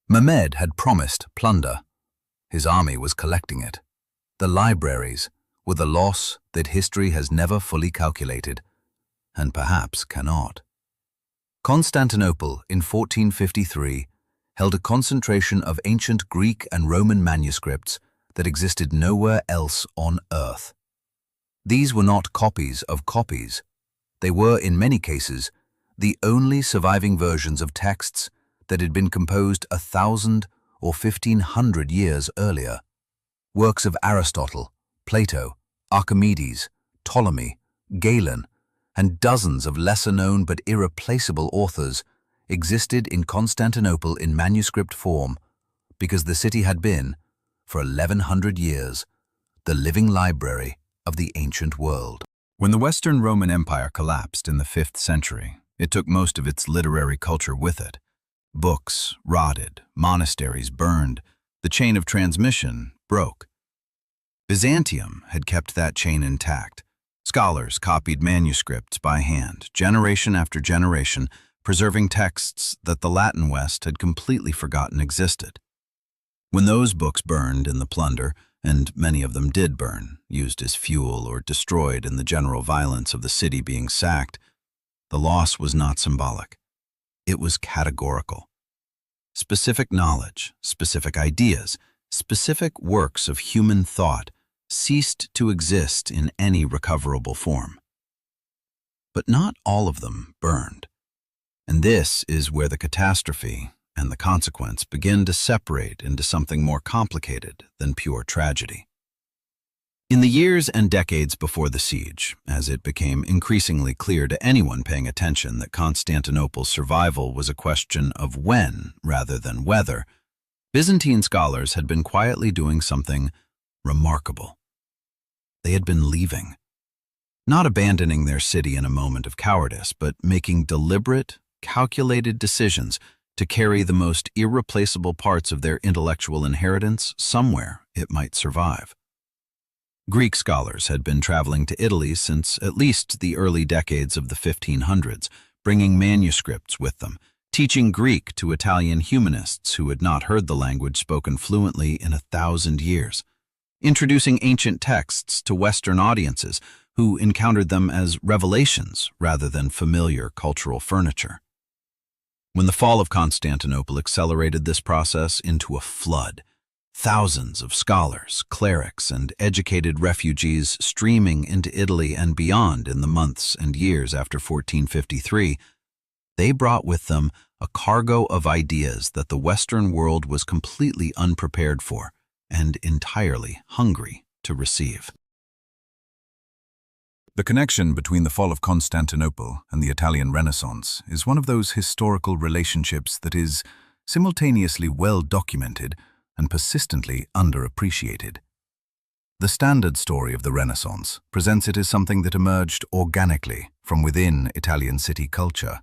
Mehmed had promised plunder. His army was collecting it. The libraries were the loss that history has never fully calculated, and perhaps cannot. Constantinople in 1453 held a concentration of ancient Greek and Roman manuscripts that existed nowhere else on earth. These were not copies of copies. They were, in many cases, the only surviving versions of texts that had been composed 1,000 or 1,500 years earlier. Works of Aristotle, Plato, Archimedes, Ptolemy, Galen, and dozens of lesser-known but irreplaceable authors existed in Constantinople in manuscript form because the city had been, for 1,100 years, the living library of the ancient world. When the Western Roman Empire collapsed in the 5th century, it took most of its literary culture with it. Books rotted, monasteries burned, the chain of transmission broke. Byzantium had kept that chain intact. Scholars copied manuscripts by hand, generation after generation, preserving texts that the Latin West had completely forgotten existed. When those books burned in the plunder, and many of them did burn, used as fuel or destroyed in the general violence of the city being sacked, the loss was not symbolic. It was categorical. Specific knowledge, specific ideas, specific works of human thought ceased to exist in any recoverable form. But not all of them burned. And this is where the catastrophe and the consequence begin to separate into something more complicated than pure tragedy. In the years and decades before the siege, as it became increasingly clear to anyone paying attention that Constantinople's survival was a question of when rather than whether, Byzantine scholars had been quietly doing something remarkable. They had been leaving. Not abandoning their city in a moment of cowardice, but making deliberate, calculated decisions to carry the most irreplaceable parts of their intellectual inheritance somewhere it might survive. Greek scholars had been traveling to Italy since at least the early decades of the 1500s, bringing manuscripts with them, teaching Greek to Italian humanists who had not heard the language spoken fluently in 1,000 years, introducing ancient texts to Western audiences who encountered them as revelations rather than familiar cultural furniture. When the fall of Constantinople accelerated this process into a flood, thousands of scholars, clerics, and educated refugees streaming into Italy and beyond in the months and years after 1453, they brought with them a cargo of ideas that the Western world was completely unprepared for and entirely hungry to receive. The connection between the fall of Constantinople and the Italian Renaissance is one of those historical relationships that is simultaneously well documented and persistently underappreciated. The standard story of the Renaissance presents it as something that emerged organically from within Italian city culture,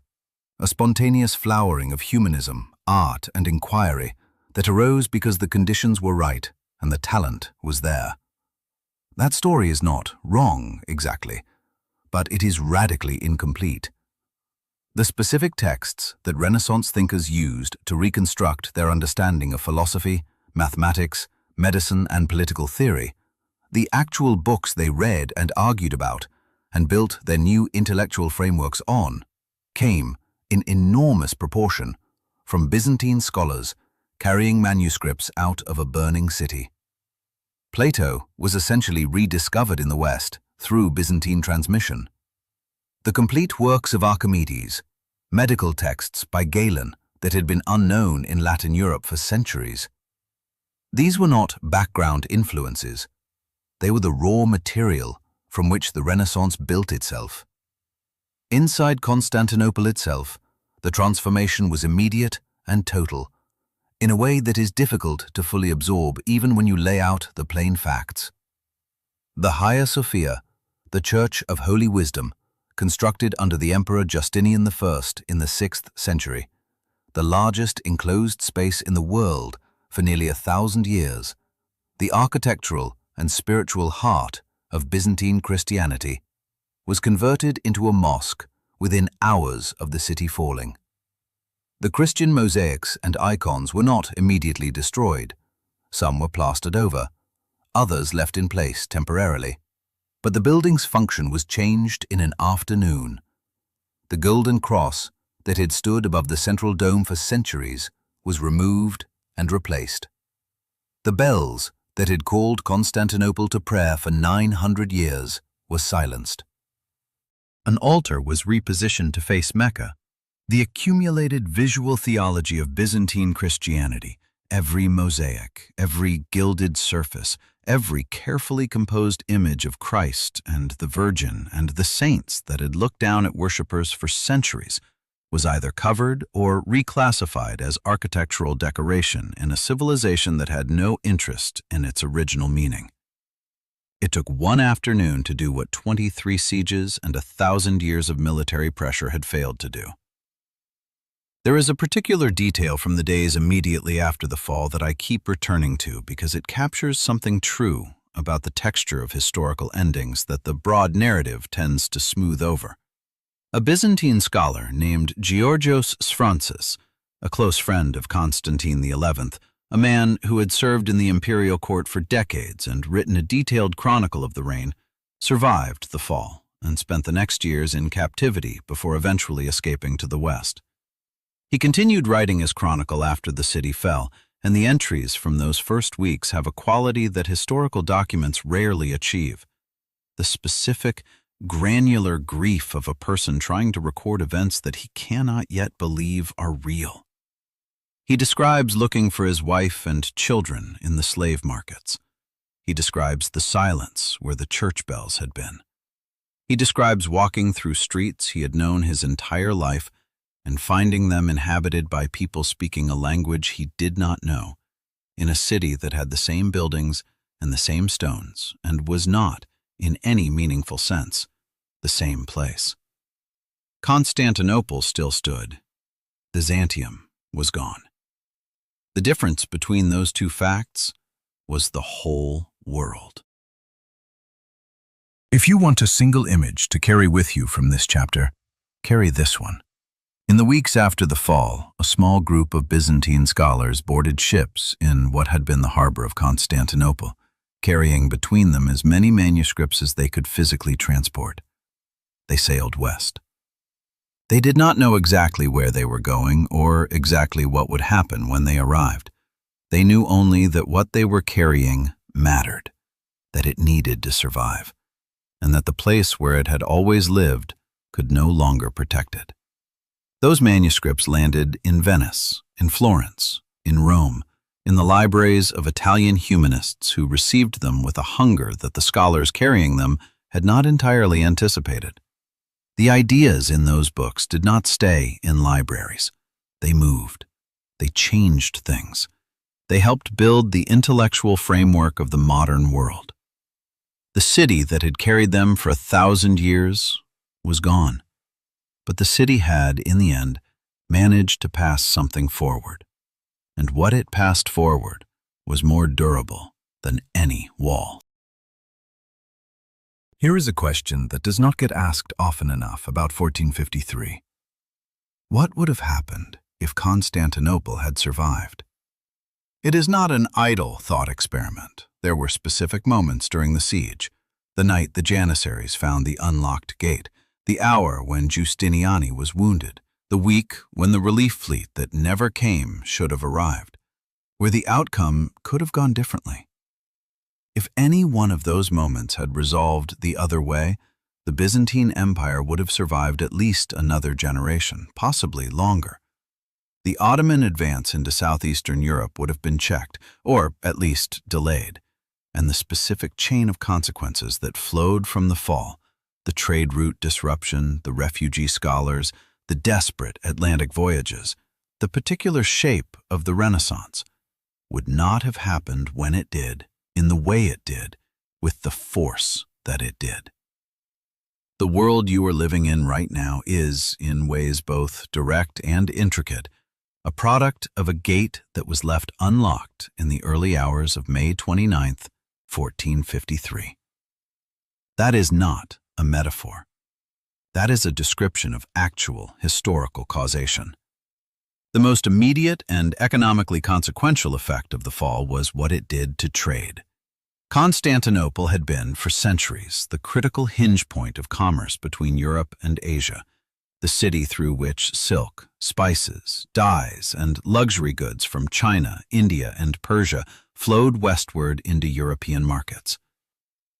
a spontaneous flowering of humanism, art, and inquiry that arose because the conditions were right and the talent was there. That story is not wrong exactly, but it is radically incomplete. The specific texts that Renaissance thinkers used to reconstruct their understanding of philosophy, mathematics, medicine, and political theory, the actual books they read and argued about and built their new intellectual frameworks on, came, in enormous proportion, from Byzantine scholars carrying manuscripts out of a burning city. Plato was essentially rediscovered in the West through Byzantine transmission. The complete works of Archimedes, medical texts by Galen that had been unknown in Latin Europe for centuries. These were not background influences. They were the raw material from which the Renaissance built itself. Inside Constantinople itself, the transformation was immediate and total, in a way that is difficult to fully absorb even when you lay out the plain facts. The Hagia Sophia, the Church of Holy Wisdom, constructed under the Emperor Justinian I in the 6th century, the largest enclosed space in the world for nearly 1,000 years, the architectural and spiritual heart of Byzantine Christianity, was converted into a mosque within hours of the city falling. The Christian mosaics and icons were not immediately destroyed. Some were plastered over, others left in place temporarily. But the building's function was changed in an afternoon. The golden cross that had stood above the central dome for centuries was removed and replaced. The bells that had called Constantinople to prayer for 900 years were silenced. An altar was repositioned to face Mecca. The accumulated visual theology of Byzantine Christianity, every mosaic, every gilded surface, every carefully composed image of Christ and the Virgin and the saints that had looked down at worshippers for centuries, was either covered or reclassified as architectural decoration in a civilization that had no interest in its original meaning. It took one afternoon to do what 23 sieges and 1,000 years of military pressure had failed to do. There is a particular detail from the days immediately after the fall that I keep returning to because it captures something true about the texture of historical endings that the broad narrative tends to smooth over. A Byzantine scholar named Georgios Sphronsis, a close friend of Constantine XI, a man who had served in the imperial court for decades and written a detailed chronicle of the reign, survived the fall and spent the next years in captivity before eventually escaping to the west. He continued writing his chronicle after the city fell, and the entries from those first weeks have a quality that historical documents rarely achieve: the specific, granular grief of a person trying to record events that he cannot yet believe are real. He describes looking for his wife and children in the slave markets. He describes the silence where the church bells had been. He describes walking through streets he had known his entire life and finding them inhabited by people speaking a language he did not know, in a city that had the same buildings and the same stones and was not, in any meaningful sense, the same place. Constantinople still stood. Byzantium was gone. The difference between those two facts was the whole world. If you want a single image to carry with you from this chapter, carry this one. In the weeks after the fall, a small group of Byzantine scholars boarded ships in what had been the harbor of Constantinople, carrying between them as many manuscripts as they could physically transport. They sailed west. They did not know exactly where they were going or exactly what would happen when they arrived. They knew only that what they were carrying mattered, that it needed to survive, and that the place where it had always lived could no longer protect it. Those manuscripts landed in Venice, in Florence, in Rome, in the libraries of Italian humanists who received them with a hunger that the scholars carrying them had not entirely anticipated. The ideas in those books did not stay in libraries. They moved. They changed things. They helped build the intellectual framework of the modern world. The city that had carried them for 1,000 years was gone. But the city had, in the end, managed to pass something forward. And what it passed forward was more durable than any wall. Here is a question that does not get asked often enough about 1453. What would have happened if Constantinople had survived? It is not an idle thought experiment. There were specific moments during the siege: the night the Janissaries found the unlocked gate, the hour when Justiniani was wounded, the week when the relief fleet that never came should have arrived, where the outcome could have gone differently. If any one of those moments had resolved the other way, the Byzantine Empire would have survived at least another generation, possibly longer. The Ottoman advance into southeastern Europe would have been checked, or at least delayed, and the specific chain of consequences that flowed from the fall, the trade route disruption, the refugee scholars, the desperate Atlantic voyages, the particular shape of the Renaissance, would not have happened when it did, in the way it did, with the force that it did. The world you are living in right now is, in ways both direct and intricate, a product of a gate that was left unlocked in the early hours of May 29th, 1453. That is not a metaphor. That is a description of actual historical causation. The most immediate and economically consequential effect of the fall was what it did to trade. Constantinople had been, for centuries, the critical hinge point of commerce between Europe and Asia, the city through which silk, spices, dyes, and luxury goods from China, India, and Persia flowed westward into European markets.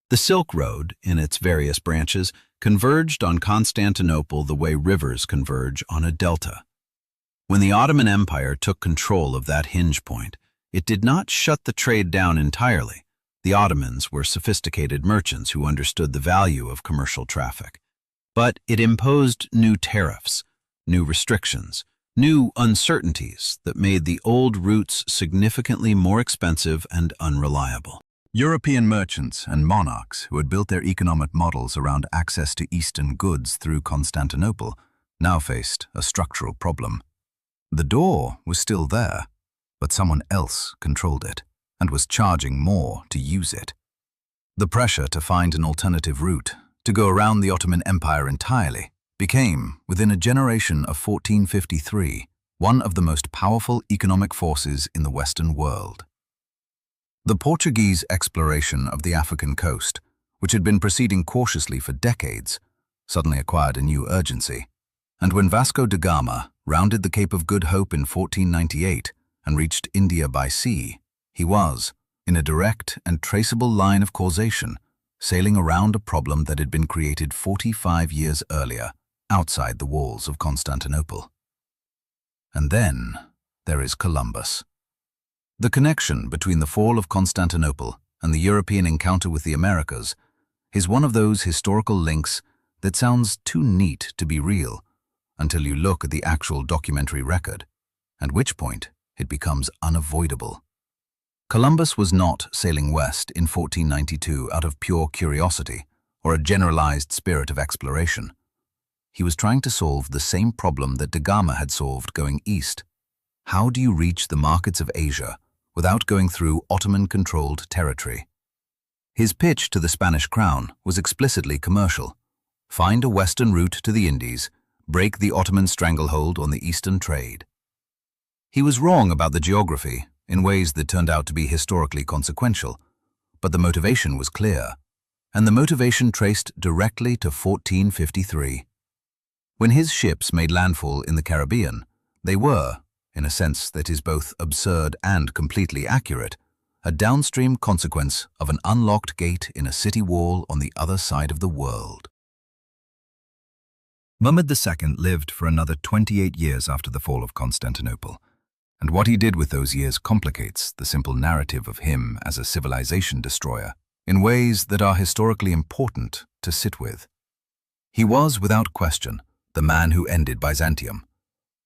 The Silk Road, in its various branches, converged on Constantinople the way rivers converge on a delta. When the Ottoman Empire took control of that hinge point, it did not shut the trade down entirely. The Ottomans were sophisticated merchants who understood the value of commercial traffic. But it imposed new tariffs, new restrictions, new uncertainties that made the old routes significantly more expensive and unreliable. European merchants and monarchs who had built their economic models around access to Eastern goods through Constantinople now faced a structural problem. The door was still there, but someone else controlled it and was charging more to use it. The pressure to find an alternative route, to go around the Ottoman Empire entirely, became, within a generation of 1453, one of the most powerful economic forces in the Western world. The Portuguese exploration of the African coast, which had been proceeding cautiously for decades, suddenly acquired a new urgency. And when Vasco da Gama rounded the Cape of Good Hope in 1498 and reached India by sea, he was, in a direct and traceable line of causation, sailing around a problem that had been created 45 years earlier, outside the walls of Constantinople. And then there is Columbus. The connection between the fall of Constantinople and the European encounter with the Americas is one of those historical links that sounds too neat to be real until you look at the actual documentary record, at which point it becomes unavoidable. Columbus was not sailing west in 1492 out of pure curiosity or a generalized spirit of exploration. He was trying to solve the same problem that da Gama had solved going east. How do you reach the markets of Asia without going through Ottoman-controlled territory? His pitch to the Spanish crown was explicitly commercial. Find a western route to the Indies, break the Ottoman stranglehold on the eastern trade. He was wrong about the geography in ways that turned out to be historically consequential, but the motivation was clear, and the motivation traced directly to 1453. When his ships made landfall in the Caribbean, they were, in a sense that is both absurd and completely accurate, a downstream consequence of an unlocked gate in a city wall on the other side of the world. Mehmed II lived for another 28 years after the fall of Constantinople, and what he did with those years complicates the simple narrative of him as a civilization destroyer in ways that are historically important to sit with. He was, without question, the man who ended Byzantium.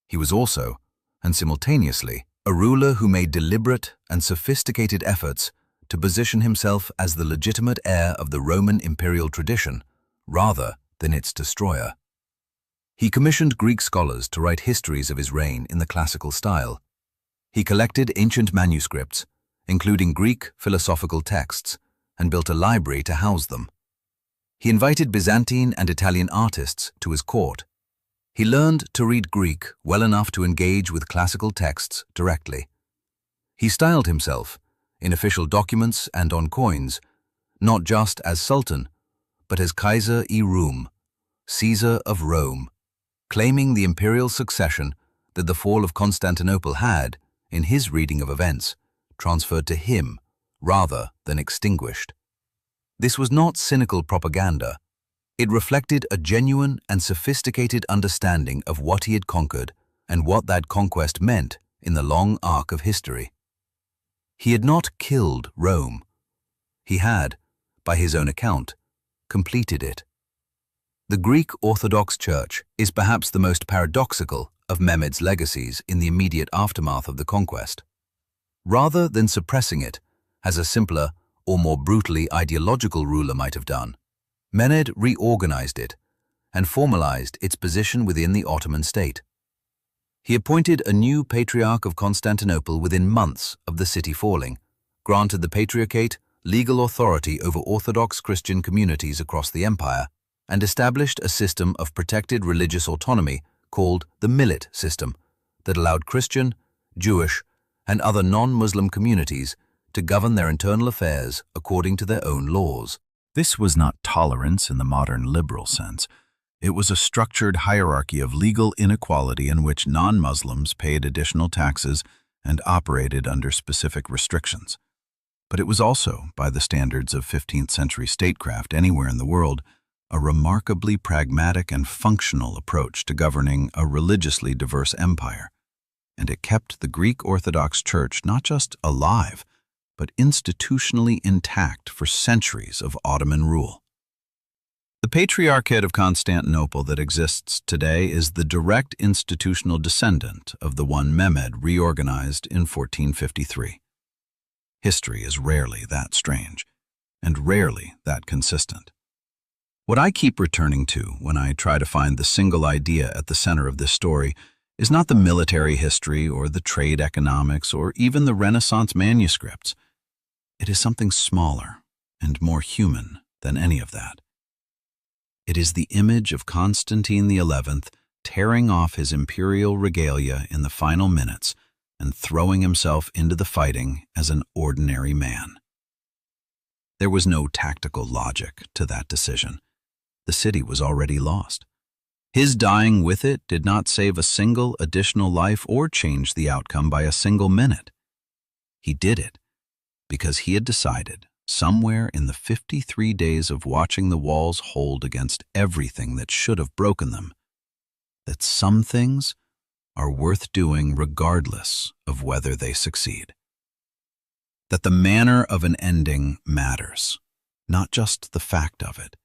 He was also, and simultaneously, a ruler who made deliberate and sophisticated efforts to position himself as the legitimate heir of the Roman imperial tradition, rather than its destroyer. He commissioned Greek scholars to write histories of his reign in the classical style. He collected ancient manuscripts, including Greek philosophical texts, and built a library to house them. He invited Byzantine and Italian artists to his court. He learned to read Greek well enough to engage with classical texts directly. He styled himself, in official documents and on coins, not just as Sultan, but as Kaiser-i-Rum, Caesar of Rome, claiming the imperial succession that the fall of Constantinople had, in his reading of events, transferred to him rather than extinguished. This was not cynical propaganda. It reflected a genuine and sophisticated understanding of what he had conquered and what that conquest meant in the long arc of history. He had not killed Rome. He had, by his own account, completed it. The Greek Orthodox Church is perhaps the most paradoxical of Mehmed's legacies in the immediate aftermath of the conquest. Rather than suppressing it, as a simpler or more brutally ideological ruler might have done, Mehmed reorganized it and formalized its position within the Ottoman state. He appointed a new Patriarch of Constantinople within months of the city falling, granted the Patriarchate legal authority over Orthodox Christian communities across the empire, and established a system of protected religious autonomy called the Millet system that allowed Christian, Jewish, and other non-Muslim communities to govern their internal affairs according to their own laws. This was not tolerance in the modern liberal sense. It was a structured hierarchy of legal inequality in which non-Muslims paid additional taxes and operated under specific restrictions. But it was also, by the standards of 15th century statecraft anywhere in the world, a remarkably pragmatic and functional approach to governing a religiously diverse empire. And it kept the Greek Orthodox Church not just alive, but institutionally intact for centuries of Ottoman rule. The Patriarchate of Constantinople that exists today is the direct institutional descendant of the one Mehmed reorganized in 1453. History is rarely that strange, and rarely that consistent. What I keep returning to when I try to find the single idea at the center of this story is not the military history or the trade economics or even the Renaissance manuscripts. It is something smaller and more human than any of that. It is the image of Constantine XI tearing off his imperial regalia in the final minutes and throwing himself into the fighting as an ordinary man. There was no tactical logic to that decision. The city was already lost. His dying with it did not save a single additional life or change the outcome by a single minute. He did it because he had decided, somewhere in the 53 days of watching the walls hold against everything that should have broken them, that some things are worth doing regardless of whether they succeed. That the manner of an ending matters, not just the fact of it.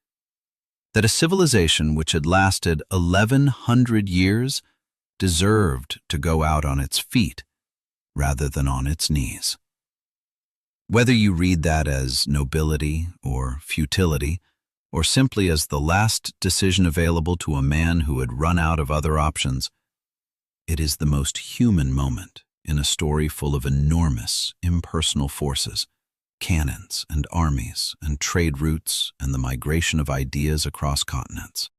That a civilization which had lasted 1,100 years deserved to go out on its feet rather than on its knees. Whether you read that as nobility or futility, or simply as the last decision available to a man who had run out of other options, it is the most human moment in a story full of enormous, impersonal forces, cannons and armies and trade routes and the migration of ideas across continents.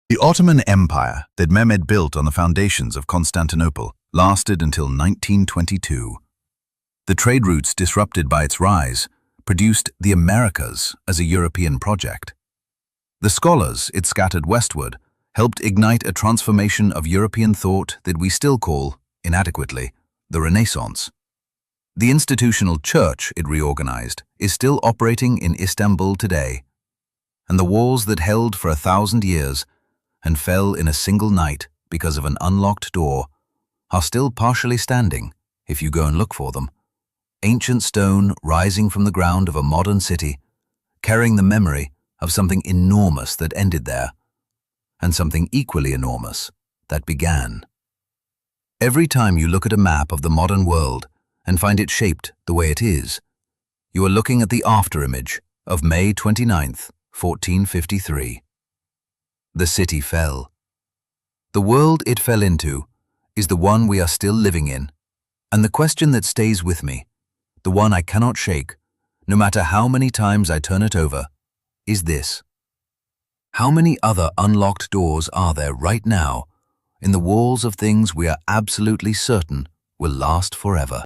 The Ottoman Empire that Mehmed built on the foundations of Constantinople lasted until 1922. The trade routes disrupted by its rise produced the Americas as a European project. The scholars it scattered westward helped ignite a transformation of European thought that we still call, inadequately, the Renaissance. The institutional church it reorganized is still operating in Istanbul today, and the walls that held for 1,000 years and fell in a single night because of an unlocked door are still partially standing if you go and look for them. Ancient stone rising from the ground of a modern city, carrying the memory of something enormous that ended there, and something equally enormous that began. Every time you look at a map of the modern world and find it shaped the way it is, you are looking at the afterimage of May 29th, 1453. The city fell. The world it fell into is the one we are still living in, and the question that stays with me, the one I cannot shake, no matter how many times I turn it over, is this. How many other unlocked doors are there right now in the walls of things we are absolutely certain will last forever?